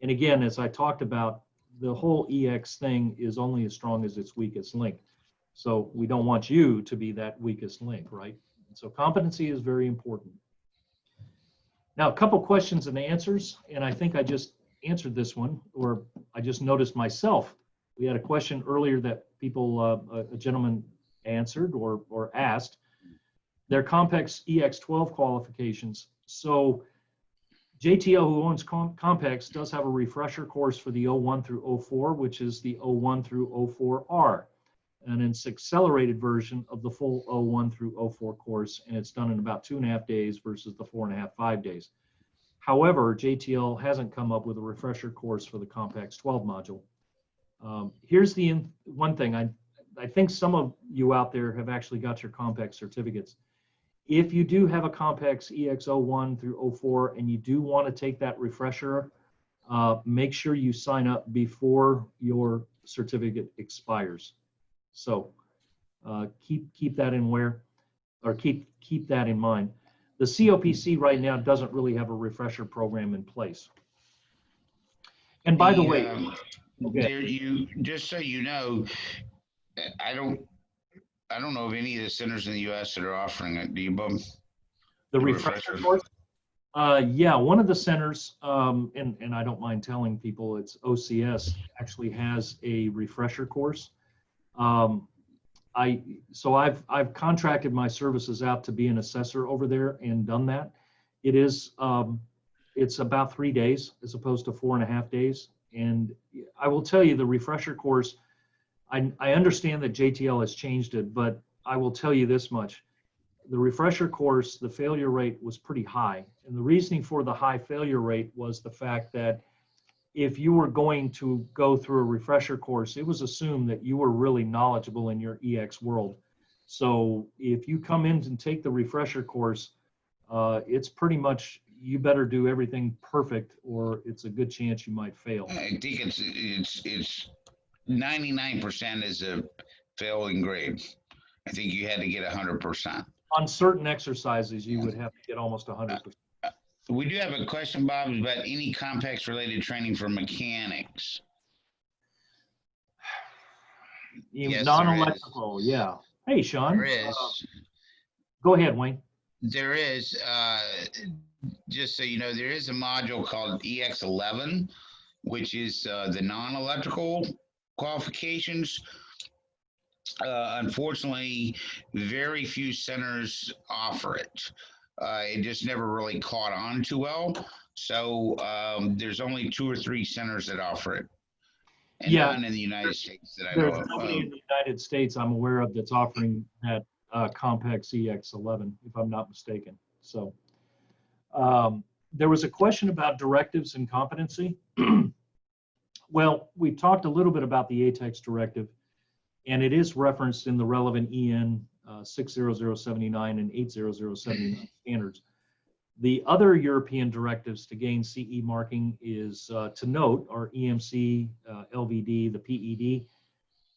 And again, as I talked about, the whole EX thing is only as strong as its weakest link. So we don't want you to be that weakest link, right? And so competency is very important. Now, a couple questions and answers, and I think I just answered this one, or I just noticed myself. We had a question earlier that people, a gentleman answered or asked. Their Compex EX12 qualifications. So JTL, who owns Compex, does have a refresher course for the 01 through 04, which is the 01 through 04R. And it's an accelerated version of the full 01 through 04 course, and it's done in about 2.5 days versus the 4.5, 5 days. However, JTL hasn't come up with a refresher course for the Compex 12 module. Here's the one thing. I think some of you out there have actually got your Compex certificates. If you do have a Compex EX01 through 04 and you do want to take that refresher, make sure you sign up before your certificate expires. So keep that keep that in mind. The COPC right now doesn't really have a refresher program in place. And by the way, just so you know, I don't know of any of the centers in the U.S. that are offering it. Do you, Bob? The refresher course? Yeah, one of the centers, and I don't mind telling people, it's OCS, actually has a refresher course. So I've contracted my services out to be an assessor over there and done that. It is it's about 3 days as opposed to 4.5 days. And I will tell you, the refresher course, I understand that JTL has changed it, but I will tell you this much. The refresher course, the failure rate was pretty high. And the reasoning for the high failure rate was the fact that if you were going to go through a refresher course, it was assumed that you were really knowledgeable in your EX world. So if you come in and take the refresher course, it's pretty much, you better do everything perfect, or it's a good chance you might fail. I think it's 99% is a failing grade. I think you had to get 100%. On certain exercises, you would have to get almost 100%. We do have a question, Bob, about any Compex related training for mechanics. Yes, non-electrical, yeah. Hey, Sean. There is. Go ahead, Wayne. There is, just so you know, there is a module called EX11, which is the non-electrical qualifications. Unfortunately, very few centers offer it. It just never really caught on too well. So there's only 2 or 3 centers that offer it. And none in the United States that I know of. There's nobody in the United States I'm aware of that's offering that Compex EX11, if I'm not mistaken. So there was a question about directives and competency. Well, we talked a little bit about the ATEX directive, and it is referenced in the relevant EN 60079 and 80079 standards. The other European directives to gain CE marking is to note are EMC, LVD, the PED.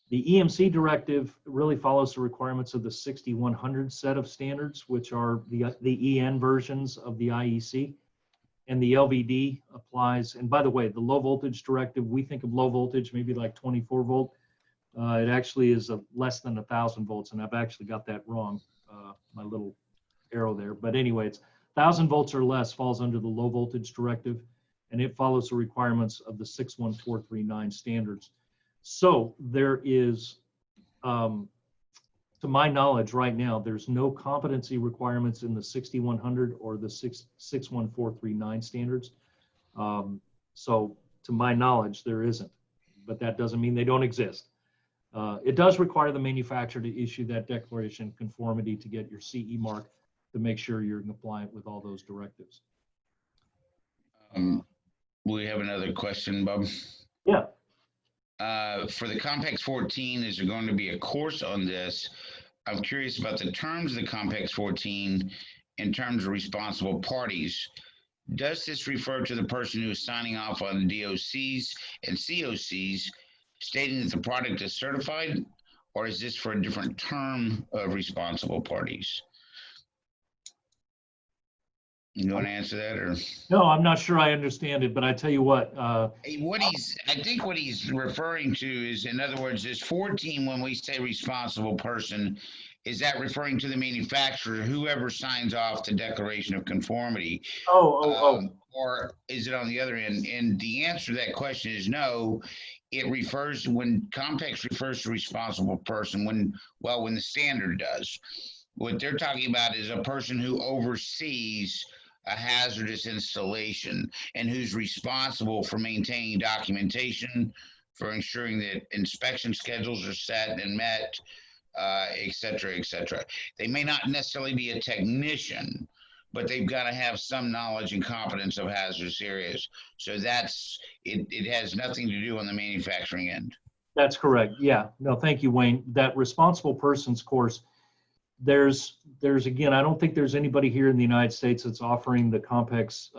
The EMC directive really follows the requirements of the 6100 set of standards, which are the EN versions of the IEC. And the LVD applies. And by the way, the low voltage directive, we think of low voltage, maybe like 24 volt. It actually is less than 1,000 volts, and I've actually got that wrong, my little arrow there. But anyway, it's 1,000 volts or less falls under the low voltage directive, and it follows the requirements of the 61439 standards. So there is, to my knowledge right now, there's no competency requirements in the 6100 or the 61439 standards. So to my knowledge, there isn't, but that doesn't mean they don't exist. It does require the manufacturer to issue that declaration of conformity to get your CE mark to make sure you're compliant with all those directives. We have another question, Bob. Yeah. For the Compex 14, is there going to be a course on this? I'm curious about the terms of the Compex 14 in terms of responsible parties. Does this refer to the person who is signing off on the DOCs and COCs stating that the product is certified, or is this for a different term of responsible parties? You want to answer that, or? No, I'm not sure I understand it, but I tell you what. I think what he's referring to is, in other words, this 14, when we say responsible person, is that referring to the manufacturer, whoever signs off the declaration of conformity? Or is it on the other end? And the answer to that question is no. It refers to, when Compex refers to responsible person, when the standard does. What they're talking about is a person who oversees a hazardous installation and who's responsible for maintaining documentation, for ensuring that inspection schedules are set and met, et cetera, et cetera. They may not necessarily be a technician, but they've got to have some knowledge and competence of hazardous areas. So that's, it has nothing to do on the manufacturing end. That's correct. Yeah. No, thank you, Wayne. That responsible persons course, there's again, I don't think there's anybody here in the United States that's offering the Compex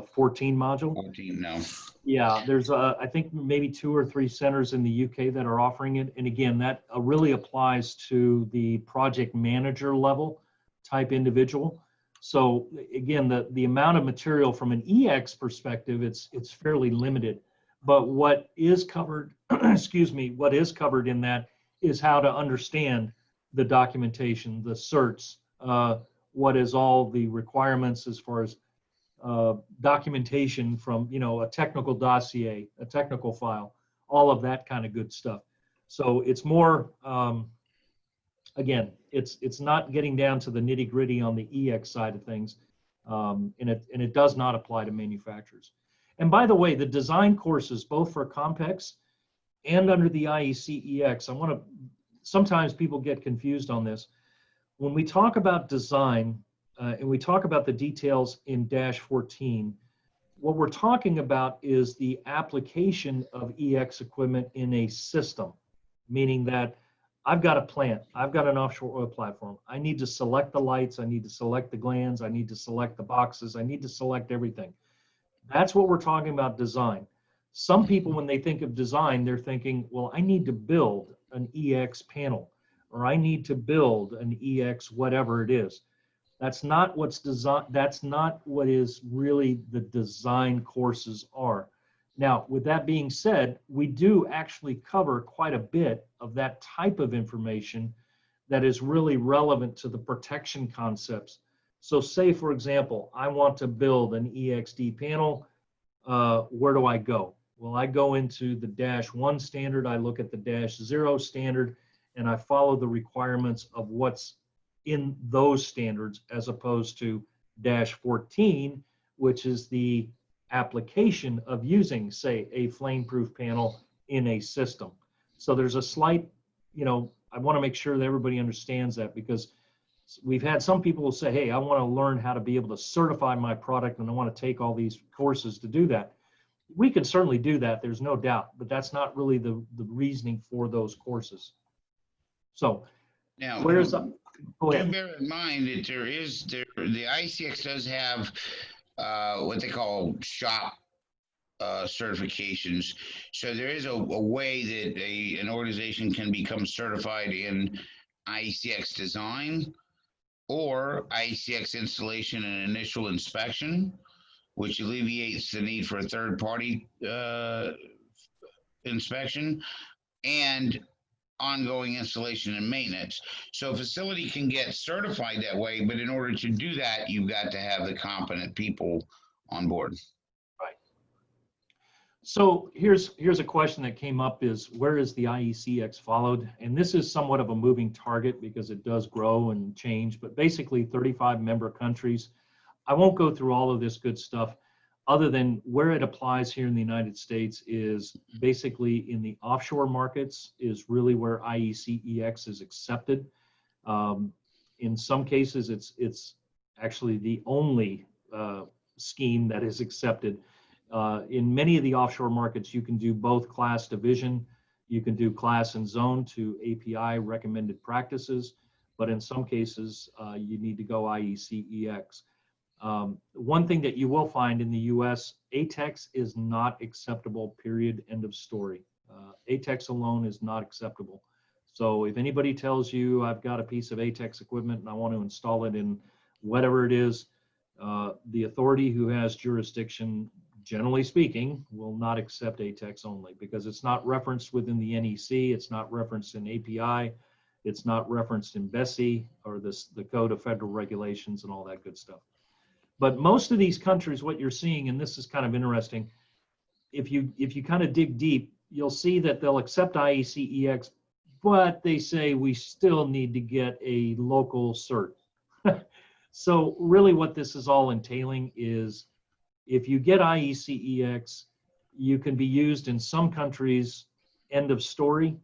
14 module. 14, no. Yeah, there's I think maybe 2 or 3 centers in the UK that are offering it. And again, that really applies to the project manager level type individual. So again, the amount of material from an EX perspective, it's fairly limited. But what is covered, excuse me, what is covered in that is how to understand the documentation, the certs, what is all the requirements as far as documentation from, a technical dossier, a technical file, all of that kind of good stuff. So it's more, again, it's not getting down to the nitty gritty on the EX side of things, and it does not apply to manufacturers. And by the way, the design courses, both for Compex and under the IEC EX, sometimes people get confused on this. When we talk about design and we talk about the details in -14, what we're talking about is the application of EX equipment in a system, meaning that I've got a plant, I've got an offshore oil platform. I need to select the lights, I need to select the glands, I need to select the boxes, I need to select everything. That's what we're talking about design. Some people, when they think of design, they're thinking, well, I need to build an EX panel, or I need to build an EX whatever it is. That's not what's design. That's not what is really the design courses are. Now, with that being said, we do actually cover quite a bit of that type of information that is really relevant to the protection concepts. So say, for example, I want to build an EXD panel. Where do I go? Well, I go into the -1 standard, I look at the -0 standard, and I follow the requirements of what's in those standards, as opposed to -14, which is the application of using, say, a flame-proof panel in a system. So there's a slight, I want to make sure that everybody understands that, because we've had some people who say, hey, I want to learn how to be able to certify my product, and I want to take all these courses to do that. We can certainly do that, there's no doubt, but that's not really the reasoning for those courses. So now, where's Go Do ahead. bear in mind that the ICX does have what they call shop certifications. So there is a way that an organization can become certified in ICX design or ICX installation and initial inspection, which alleviates the need for a third party inspection and ongoing installation and maintenance. So a facility can get certified that way, but in order to do that, you've got to have the competent people on board. Right. So here's a question that came up is where is the IECX followed? And this is somewhat of a moving target because it does grow and change, but basically 35 member countries. I won't go through all of this good stuff other than where it applies here in the United States is basically in the offshore markets is really where IECEX is accepted. In some cases, it's actually the only scheme that is accepted. In many of the offshore markets, you can do both class division, you can do class and zone to API recommended practices, but in some cases, you need to go IECEX. One thing that you will find in the US, ATEX is not acceptable, period, end of story. ATEX alone is not acceptable. So if anybody tells you I've got a piece of ATEX equipment and I want to install it in whatever it is, the authority who has jurisdiction, generally speaking, will not accept ATEX only because it's not referenced within the NEC, it's not referenced in API, it's not referenced in BESI or the Code of Federal Regulations and all that good stuff. But most of these countries, what you're seeing, and this is kind of interesting, if you kind of dig deep, you'll see that they'll accept IECEX, but they say we still need to get a local cert. So really what this is all entailing is if you get IECEX, you can be used in some countries, end of story.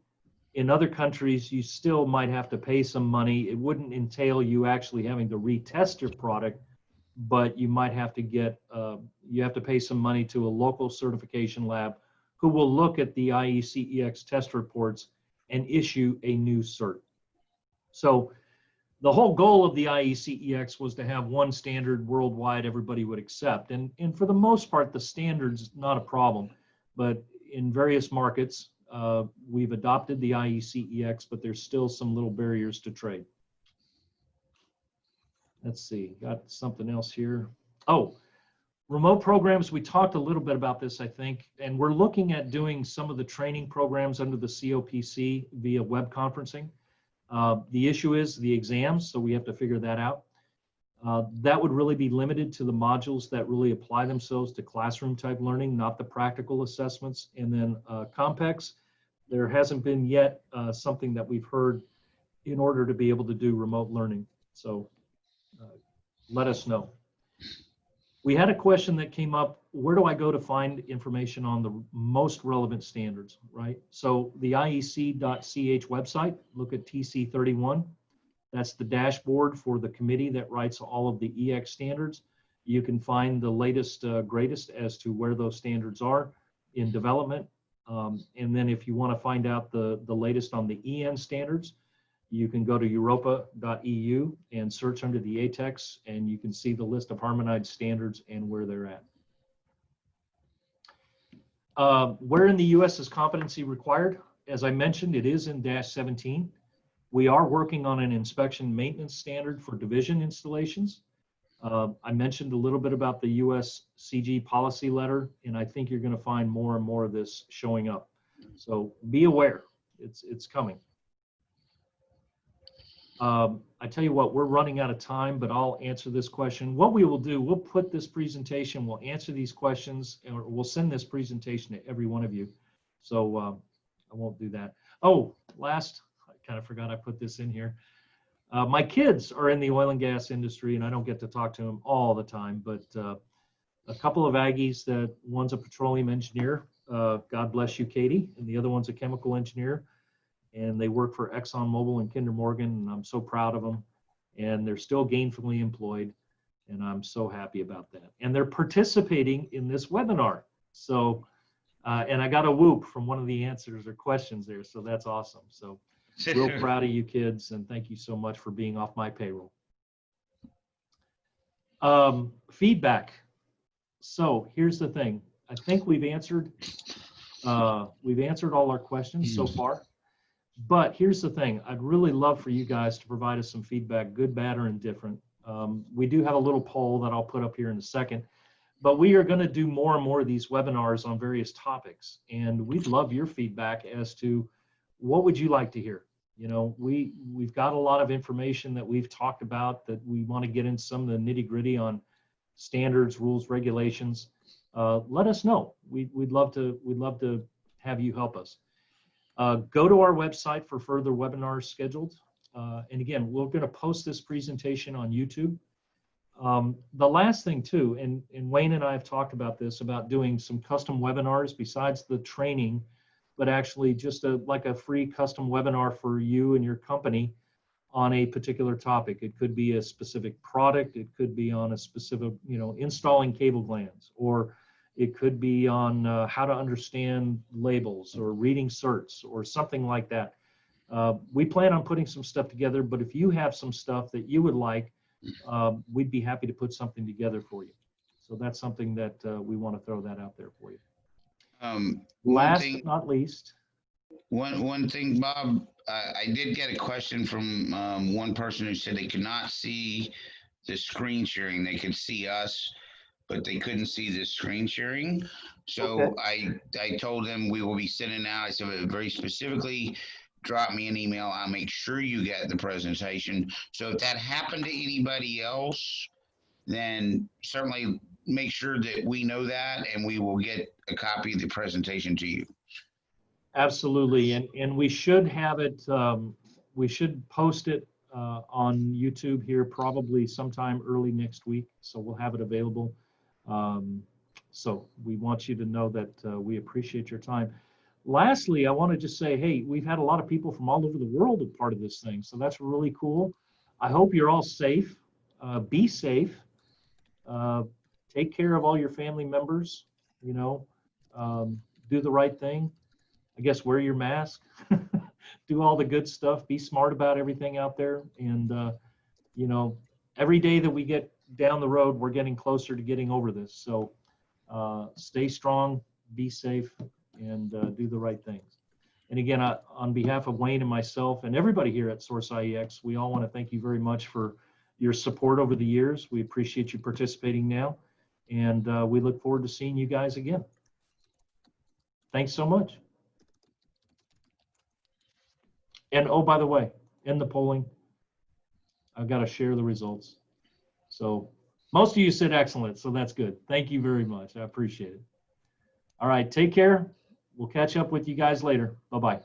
In other countries, you still might have to pay some money. It wouldn't entail you actually having to retest your product, but you might have to get, you have to pay some money to a local certification lab who will look at the IECEX test reports and issue a new cert. So the whole goal of the IECEX was to have one standard worldwide everybody would accept. And for the most part, the standard's not a problem. But in various markets, we've adopted the IECEX, but there's still some little barriers to trade. Let's see, got something else here. Oh, remote programs, we talked a little bit about this, I think, and we're looking at doing some of the training programs under the COPC via web conferencing. The issue is the exams, so we have to figure that out. That would really be limited to the modules that really apply themselves to classroom type learning, not the practical assessments. And then COMPEX, there hasn't been yet something that we've heard in order to be able to do remote learning. So let us know. We had a question that came up, where do I go to find information on the most relevant standards, right? So the IEC.ch website, look at TC31. That's the dashboard for the committee that writes all of the EX standards. You can find the latest, greatest as to where those standards are in development. And then if you want to find out the latest on the EN standards, you can go to europa.eu and search under the ATEX, and you can see the list of harmonized standards and where they're at. Where in the US is competency required? As I mentioned, it is in -17. We are working on an inspection maintenance standard for division installations. I mentioned a little bit about the US CG policy letter, and I think you're going to find more and more of this showing up. So be aware, it's coming. I tell you what, we're running out of time, but I'll answer this question. What we will do, we'll put this presentation, we'll answer these questions, and we'll send this presentation to every one of you. So I won't do that. Oh, last, I kind of forgot I put this in here. My kids are in the oil and gas industry, and I don't get to talk to them all the time, but a couple of Aggies, that one's a petroleum engineer, God bless you, Katie, and the other one's a chemical engineer. And they work for ExxonMobil and Kinder Morgan, and I'm so proud of them. And they're still gainfully employed, and I'm so happy about that. And they're participating in this webinar. So, and I got a whoop from one of the answers or questions there, so that's awesome. So Real proud of you kids, and thank you so much for being off my payroll. Feedback. So here's the thing. I think we've answered all our questions so far. But here's the thing. I'd really love for you guys to provide us some feedback, good, bad, or indifferent. We do have a little poll that I'll put up here in a second. But we are going to do more and more of these webinars on various topics. And we'd love your feedback as to what would you like to hear. You know, we've got a lot of information that we've talked about that we want to get into some of the nitty gritty on standards, rules, regulations. Let us know. We'd love to have you help us. Go to our website for further webinars scheduled. And again, we're going to post this presentation on YouTube. The last thing too, and Wayne and I have talked about this, about doing some custom webinars besides the training, but actually just like a free custom webinar for you and your company on a particular topic. It could be a specific product. It could be on a specific, you know, installing cable glands, or it could be on how to understand labels or reading certs or something like that. We plan on putting some stuff together, but if you have some stuff that you would like, we'd be happy to put something together for you. So that's something that we want to throw that out there for you. Last but not least. One thing, Bob, I did get a question from one person who said they could not see the screen sharing. They could see us, but they couldn't see the screen sharing. So okay. I told them we will be sending out, I said very specifically, drop me an email. I'll make sure you get the presentation. So if that happened to anybody else, then certainly make sure that we know that, and we will get a copy of the presentation to you. Absolutely, and we should have it, we should post it on YouTube here probably sometime early next week, so we'll have it available. So we want you to know that we appreciate your time. Lastly, I want to just say, hey, we've had a lot of people from all over the world a part of this thing, so that's really cool. I hope you're all safe. Be safe. Take care of all your family members, you know, do the right thing. I guess wear your mask, do all the good stuff, be smart about everything out there. And, you know, every day that we get down the road, we're getting closer to getting over this. So stay strong, be safe, and do the right things. And again, on behalf of Wayne and myself and everybody here at Source IEX, we all want to thank you very much for your support over the years. We appreciate you participating now, and we look forward to seeing you guys again. Thanks so much. And oh, by the way, in the polling, I've got to share the results. So most of you said excellent, so that's good. Thank you very much. I appreciate it. All right, take care. We'll catch up with you guys later. Bye-bye.